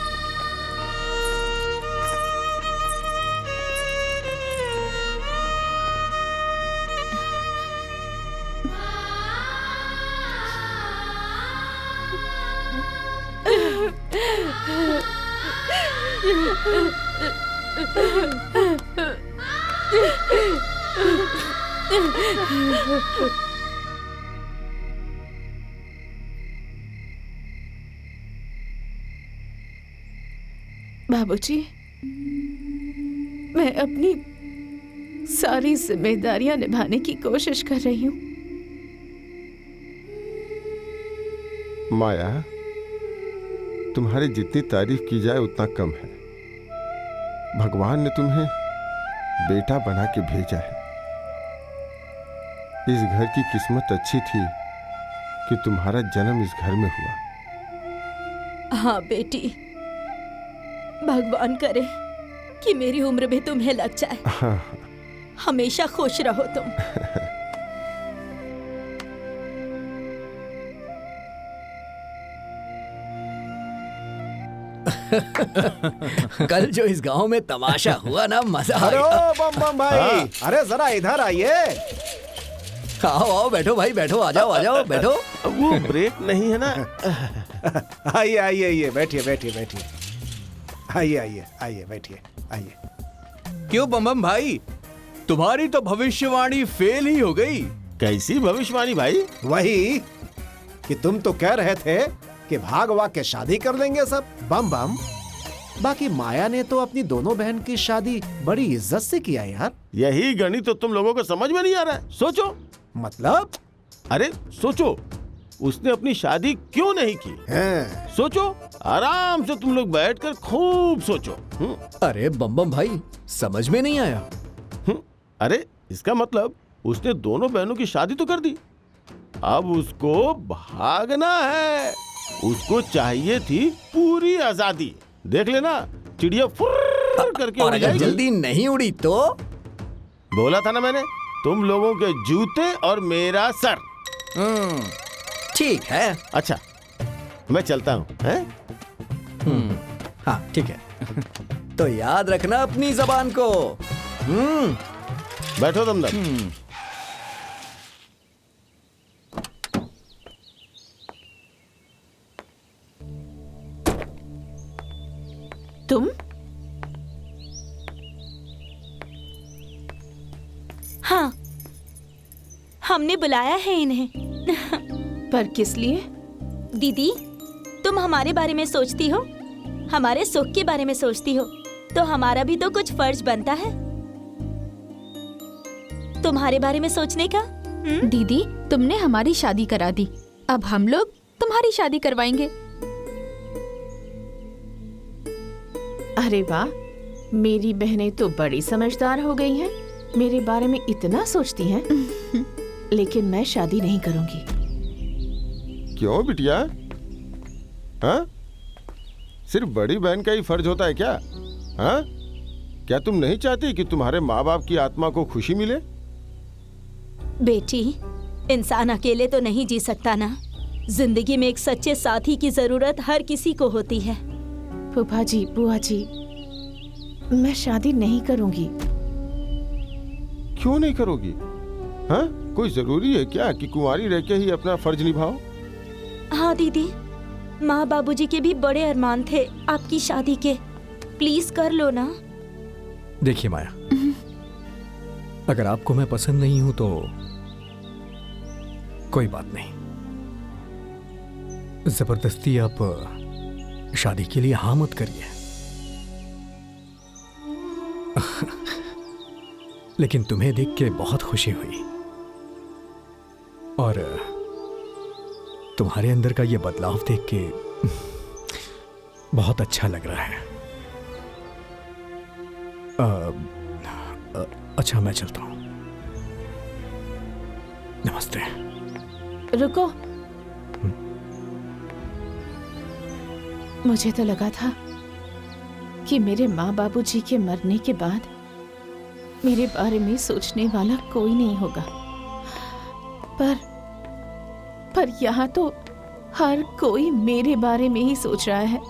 बाबूजी, मैं अपनी सारी जिम्मेदारियां निभाने की कोशिश कर रही हूँ। माया, तुम्हारी जितनी तारीफ की जाए उतना कम है। भगवान ने तुम्हें बेटा बना के भेजा है। इस घर की किस्मत अच्छी थी कि तुम्हारा जन्म इस घर में हुआ। हाँ बेटी, भगवान करे कि मेरी उम्र भी तुम्हें लग जाए। हमेशा खुश रहो तुम। कल जो इस गांव में तमाशा हुआ ना, मजा आ अरे गया। ओ बम बम भाई, अरे जरा इधर आइए। आओ आओ, बैठो भाई बैठो, आ जाओ बैठो। वो ब्रेक नहीं है ना। आइए आइए आइए, बैठिए बैठिए बैठिए। आइए आइए आइए, बैठिए आइए। क्यों बम भाई, तुम्हारी तो भविष्यवाणी फेल ही हो गई। कैसी भविष्यवाणी भाई? वही कि तुम तो कह रहे थे कि भाग वाग के शादी कर लेंगे सब। बम बम, बाकी माया ने तो अपनी दोनों बहन की शादी बड़ी इज्जत से किया यार। यही गणित तो तुम लोगों को समझ में नहीं आ रहा है। सोचो। मतलब? अरे सोचो, उसने अपनी शादी क्यों नहीं की? सोचो, आराम से तुम लोग बैठकर खूब सोचो। अरे बम भाई, समझ में नहीं आया। अरे इसका मतलब उसने दोनों बहनों की शादी तो कर दी, अब उसको भागना है। उसको चाहिए थी पूरी आजादी। देख लेना, चिड़िया फुर्र करके और उड़ अगर जाएगी। जल्दी नहीं उड़ी तो? बोला था ना मैंने, तुम लोगों के जूते और मेरा सर। ठीक है। अच्छा, मैं चलता हूँ। हाँ ठीक है। तो याद रखना अपनी जबान को। बैठो दमदम। तुम? हाँ, हमने बुलाया है इन्हें। पर किस लिए? दीदी, तुम हमारे बारे में सोचती हो, हमारे सुख के बारे में सोचती हो, तो हमारा भी तो कुछ फर्ज बनता है तुम्हारे बारे में सोचने का। दीदी, तुमने हमारी शादी करा दी, अब हम लोग तुम्हारी शादी करवाएंगे। अरे वाह, मेरी बहनें तो बड़ी समझदार हो गई हैं, मेरे बारे में इतना सोचती हैं। लेकिन मैं शादी नहीं करूंगी। क्यों बिटिया? हाँ? सिर्फ बड़ी बहन का ही फर्ज होता है क्या? हाँ? क्या तुम नहीं चाहती कि तुम्हारे माँ बाप की आत्मा को खुशी मिले? बेटी, इंसान अकेले तो नहीं जी सकता ना। जिंदगी में एक सच्चे साथी की जरूरत हर किसी को होती है। फूफा जी, बुआ जी, मैं शादी नहीं करूंगी। क्यों नहीं करोगी? हाँ? कोई जरूरी है क्या कि कुंवारी रह के ही अपना फर्ज निभाओ? हाँ दीदी, माँ बाबूजी के भी बड़े अरमान थे आपकी शादी के। प्लीज कर लो ना। देखिए माया, अगर आपको मैं पसंद नहीं हूं तो कोई बात नहीं। जबरदस्ती आप शादी के लिए हाँ मत करिए। लेकिन तुम्हें देख के बहुत खुशी हुई और तुम्हारे अंदर का ये बदलाव देख के बहुत अच्छा लग रहा है। अच्छा, मैं चलता हूं। नमस्ते। रुको, मुझे तो लगा था कि मेरे माँ बाबूजी के मरने के बाद मेरे बारे में सोचने वाला कोई नहीं होगा, पर यहाँ तो हर कोई मेरे बारे में ही सोच रहा है।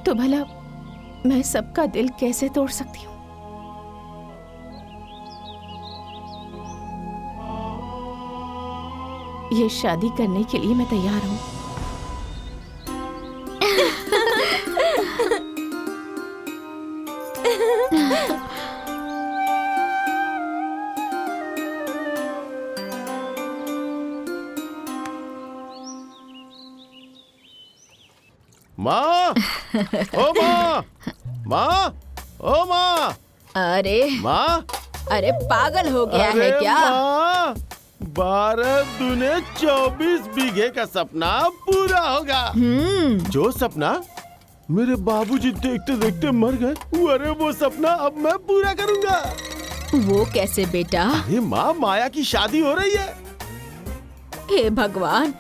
तो भला मैं सबका दिल कैसे तोड़ सकती हूँ? ये शादी करने के लिए मैं तैयार हूँ। माँ, ओ माँ, माँ, ओ माँ। अरे माँ, अरे पागल हो गया है क्या? माँ, 12 दूने 24 बीघे का सपना पूरा होगा। जो सपना मेरे बाबूजी देखते देखते मर गए, अरे वो सपना अब मैं पूरा करूंगा। वो कैसे बेटा? अरे माँ, माया की शादी हो रही है। हे भगवान,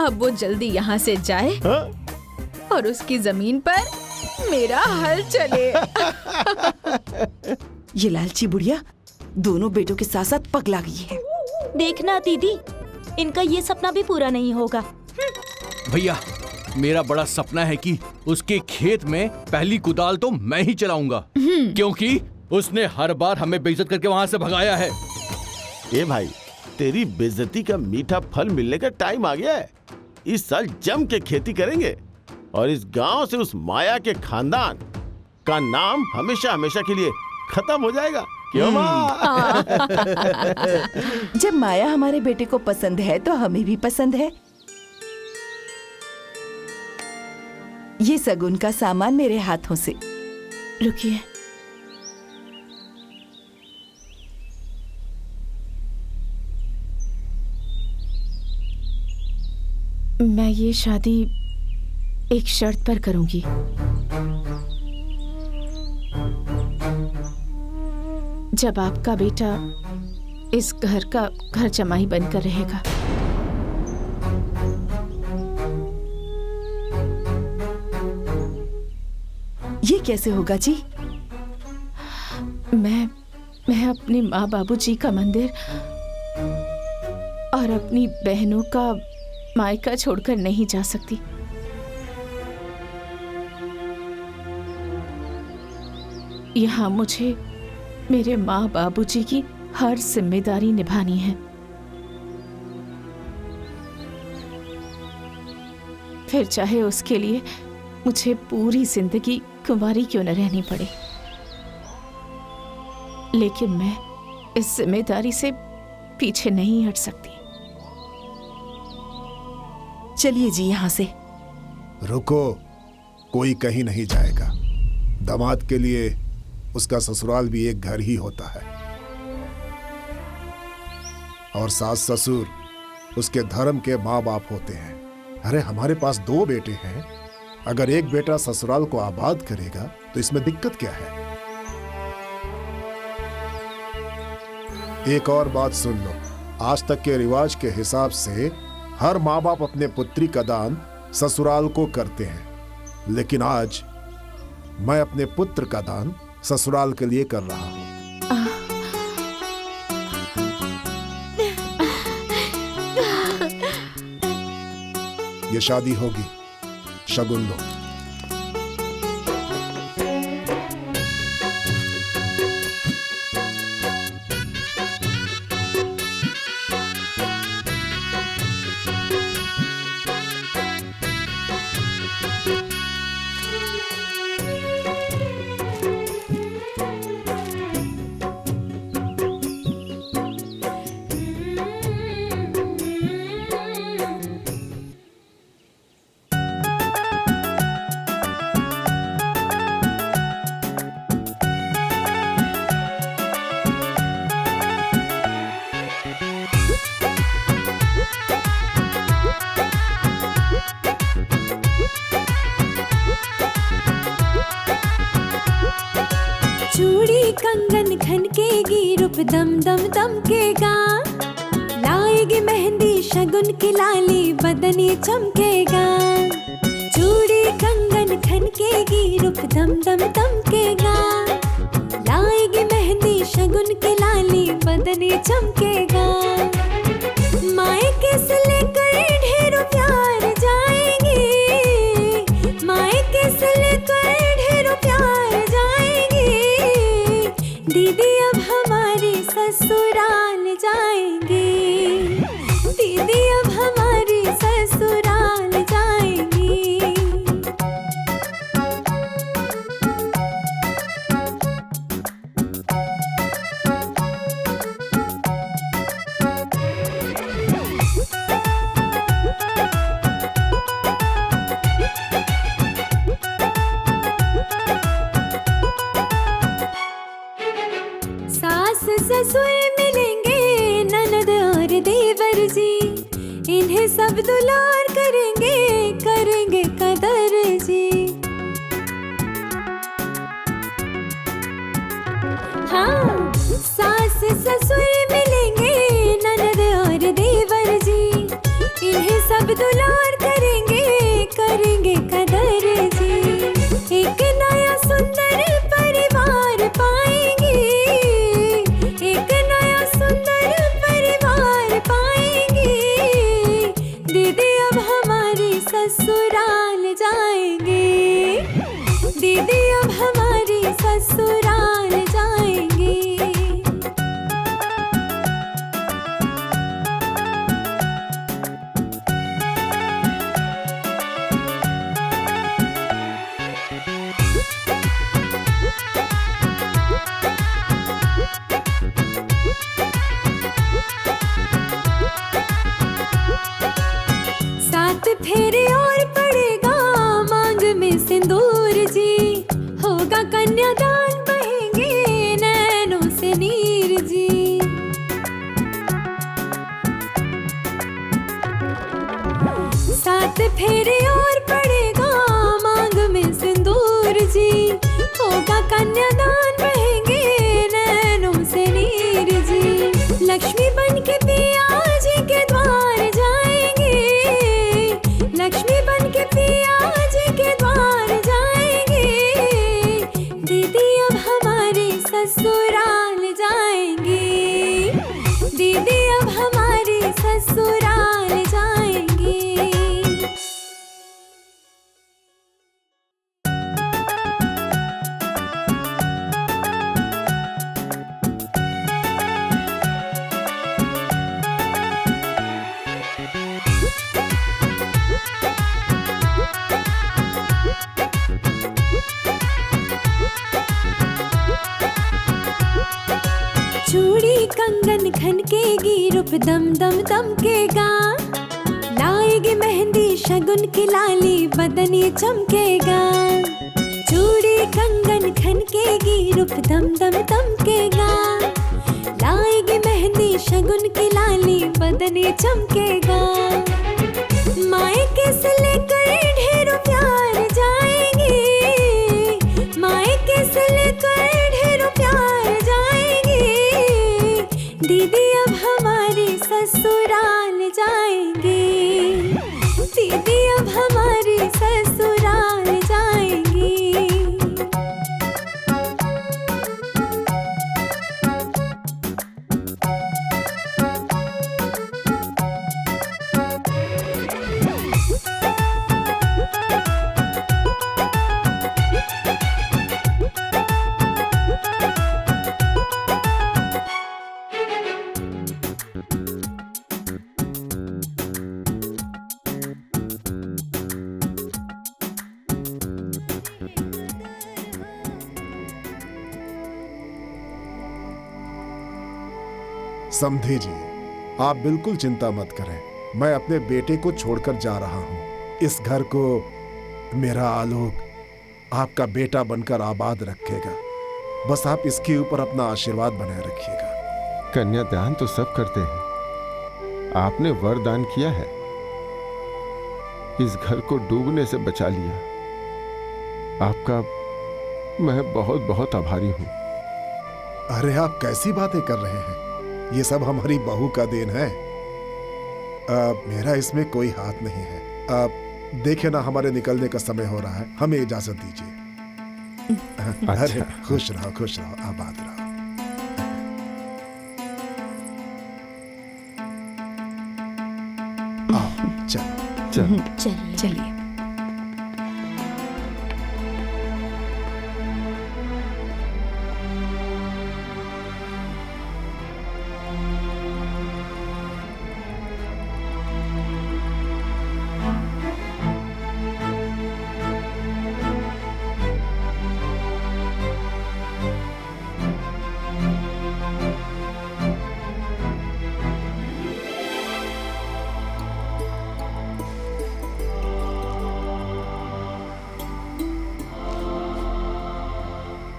अब वो जल्दी यहाँ से जाए। हाँ? और उसकी जमीन पर मेरा हल चले। ये लालची बुढ़िया दोनों बेटों के साथ साथ पगला गई है। देखना दीदी, इनका ये सपना भी पूरा नहीं होगा। भैया, मेरा बड़ा सपना है कि उसके खेत में पहली कुदाल तो मैं ही चलाऊंगा, क्योंकि उसने हर बार हमें बेइज्जत करके वहाँ से भगाया है। ए भाई, तेरी बेइज्जती का मीठा फल मिलने का टाइम आ गया है। इस साल जम के खेती करेंगे और इस गांव से उस माया के खानदान का नाम हमेशा हमेशा के लिए खत्म हो जाएगा। क्यों माँ? जब माया हमारे बेटे को पसंद है तो हमें भी पसंद है। ये सगुन का सामान मेरे हाथों से। रुकिए, मैं ये शादी एक शर्त पर करूंगी। जब आपका बेटा इस घर का घर जमाई बनकर रहेगा। ये कैसे होगा जी? मैं अपने माँ बाबूजी का मंदिर और अपनी बहनों का मायका छोड़कर नहीं जा सकती। यहाँ मुझे मेरे माँ बाबूजी की हर जिम्मेदारी निभानी है, फिर चाहे उसके लिए मुझे पूरी जिंदगी कुंवारी क्यों न रहनी पड़े। लेकिन मैं इस जिम्मेदारी से पीछे नहीं हट सकती। चलिए जी यहाँ से। रुको, कोई कहीं नहीं जाएगा। दामाद के लिए उसका ससुराल भी एक घर ही होता है, और सास ससुर उसके धर्म के माँ बाप होते हैं। अरे हमारे पास 2 बेटे हैं, अगर एक बेटा ससुराल को आबाद करेगा तो इसमें दिक्कत क्या है? एक और बात सुन लो, आज तक के रिवाज के हिसाब से हर माँ बाप अपने पुत्री का दान ससुराल को करते हैं, लेकिन आज मैं अपने पुत्र का दान ससुराल के लिए कर रहा हूं। ये शादी होगी, शगुन लो। कंगन खनकेगी, रूप दम दम दमकेगा, लाएगी मेहंदी शगुन की लाली, बदन ये चमकेगा। चूड़ी कंगन खनकेगी, रूप दम दम दमकेगा, लाएगी मेहंदी शगुन की लाली, बदन ये चमकेगा। मायके से लेकर ढेरों प्यार जाएंगे, मायके से लेकर ढेरों प्यार जाएंगे। दीदी अब हमारी ससुराल जाएंगे, दीदी अब हमारी ससुराल जाएंगी। सास ससुर मिलेंगे, ननद और देवर जी, इन्हें सब दुलार करेंगे, करेंगे कदर जी। हाँ, सास ससुर मिलेंगे, ननद और देवर जी, इन्हें सब दुलार करेंगे, करेंगे कदर फेरे और पड़ेगा मांग में सिंदूर जी, होगा कन्यादान बहेंगे नैनों से नीर जी, लक्ष्मी बन के पिया जी के द्वार जाएंगे, लक्ष्मी बन के पिया जी के द्वार जाएंगे, दीदी अब हमारे ससुराल जाएंगे, दीदी अब हमारे ससुराल जाएंगे। चूड़ी कंगन खनकेगी, रूप दम दम दमकेगा, लाएगी मेहंदी शगुन की लाली, बदन ये चमकेगा। चूड़ी कंगन खनकेगी, रूप दम दम दमकेगा, लाएगी मेहंदी शगुन की लाली, बदन ये चमकेगा। मायके से लेकर ढेरों प्यार जाएंगे, मायके से लेकर ढेरों प्यार जाएंगे, दीदी अब हमारे ससुराल जाएंगे, दीदी अब हमारे ससुराल जाएंगे। समधी जी, आप बिल्कुल चिंता मत करें, मैं अपने बेटे को छोड़कर जा रहा हूँ। इस घर को मेरा आलोक आपका बेटा बनकर आबाद रखेगा, बस आप इसके ऊपर अपना आशीर्वाद बनाए रखिएगा। कन्यादान तो सब करते हैं, आपने वरदान किया है, इस घर को डूबने से बचा लिया, आपका मैं बहुत बहुत आभारी हूं। अरे आप कैसी बातें कर रहे हैं, ये सब हमारी बहू का देन है, मेरा इसमें कोई हाथ नहीं है। देखिए ना, हमारे निकलने का समय हो रहा है, हमें इजाजत दीजिए। अच्छा। अरे खुश रहो, आबाद रहो। आओ, चलो चलिए।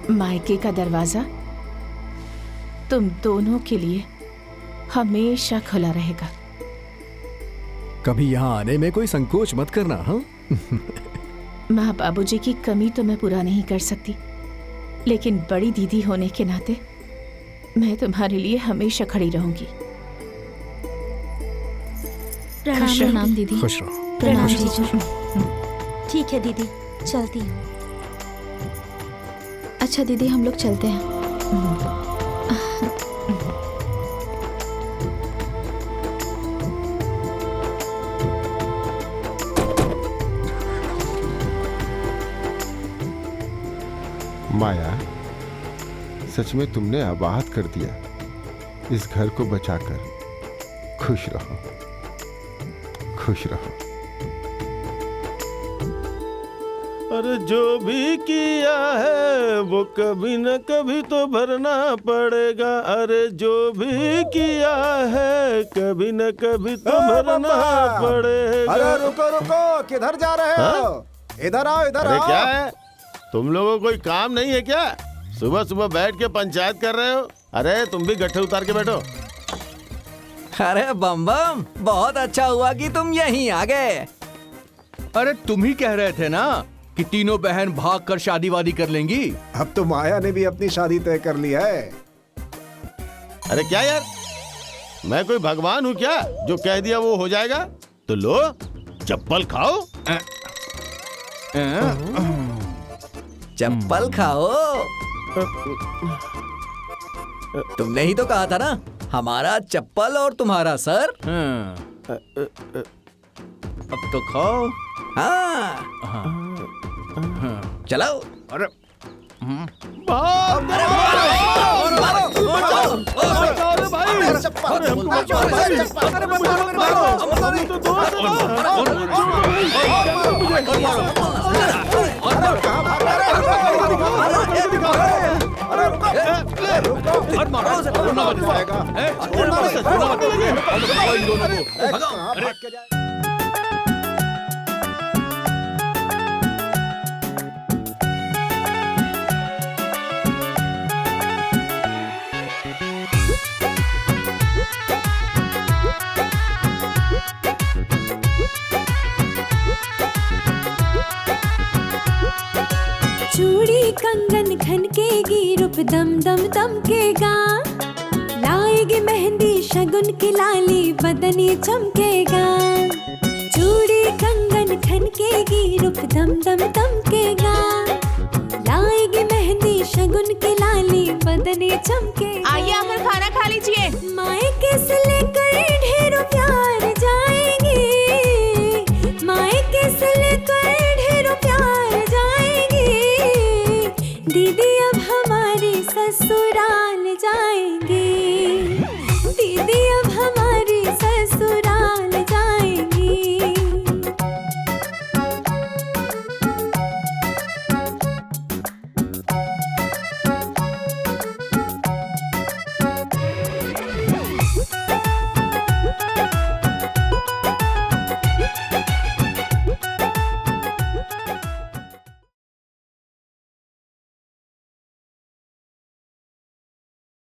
मायके का दरवाजा तुम दोनों के लिए हमेशा खुला रहेगा। कभी यहाँ आने में कोई संकोच मत करना। हाँ माँ बाबूजी की कमी तो मैं पूरा नहीं कर सकती, लेकिन बड़ी दीदी होने के नाते मैं तुम्हारे लिए हमेशा खड़ी रहूंगी। प्रणाम दीदी। खुश रहो। प्रणाम जीजू। ठीक है दीदी, चलती हूँ। अच्छा दीदी, हम लोग चलते हैं। माया, सच में तुमने आबाद कर दिया, इस घर को बचाकर। खुश रहो, खुश रहो। अरे जो भी किया है वो कभी न कभी तो भरना पड़ेगा, अरे जो भी किया है कभी न कभी तो भरना पड़ेगा। अरे रुको रुको, किधर जा रहे हो? इधर आओ, इधर अरे आओ। क्या है, तुम लोगों को कोई काम नहीं है क्या? सुबह सुबह बैठ के पंचायत कर रहे हो? अरे तुम भी गट्ठे उतार के बैठो। अरे बम बम, बहुत अच्छा हुआ कि तुम यहीं आ गए। अरे तुम ही कह रहे थे ना कि तीनों बहन भाग कर शादी वादी कर लेंगी। अब तो माया ने भी अपनी शादी तय कर ली है। अरे क्या यार, मैं कोई भगवान हूँ क्या जो कह दिया वो हो जाएगा? तो लो चप्पल खाओ। चप्पल खाओ। तुमने ही तो कहा था ना, हमारा चप्पल और तुम्हारा सर। अब तो खाओ। हाँ चलो। अरे चूड़ी कंगन खनकेगी, रूप दम दम दमकेगा, लाएगी मेहंदी शगुन की लाली, बदनी चमकेगा। चूड़ी कंगन खनकेगी, रूप दम दम दमकेगा, लाएगी मेहंदी शगुन की लाली, बदनी चमकेगा।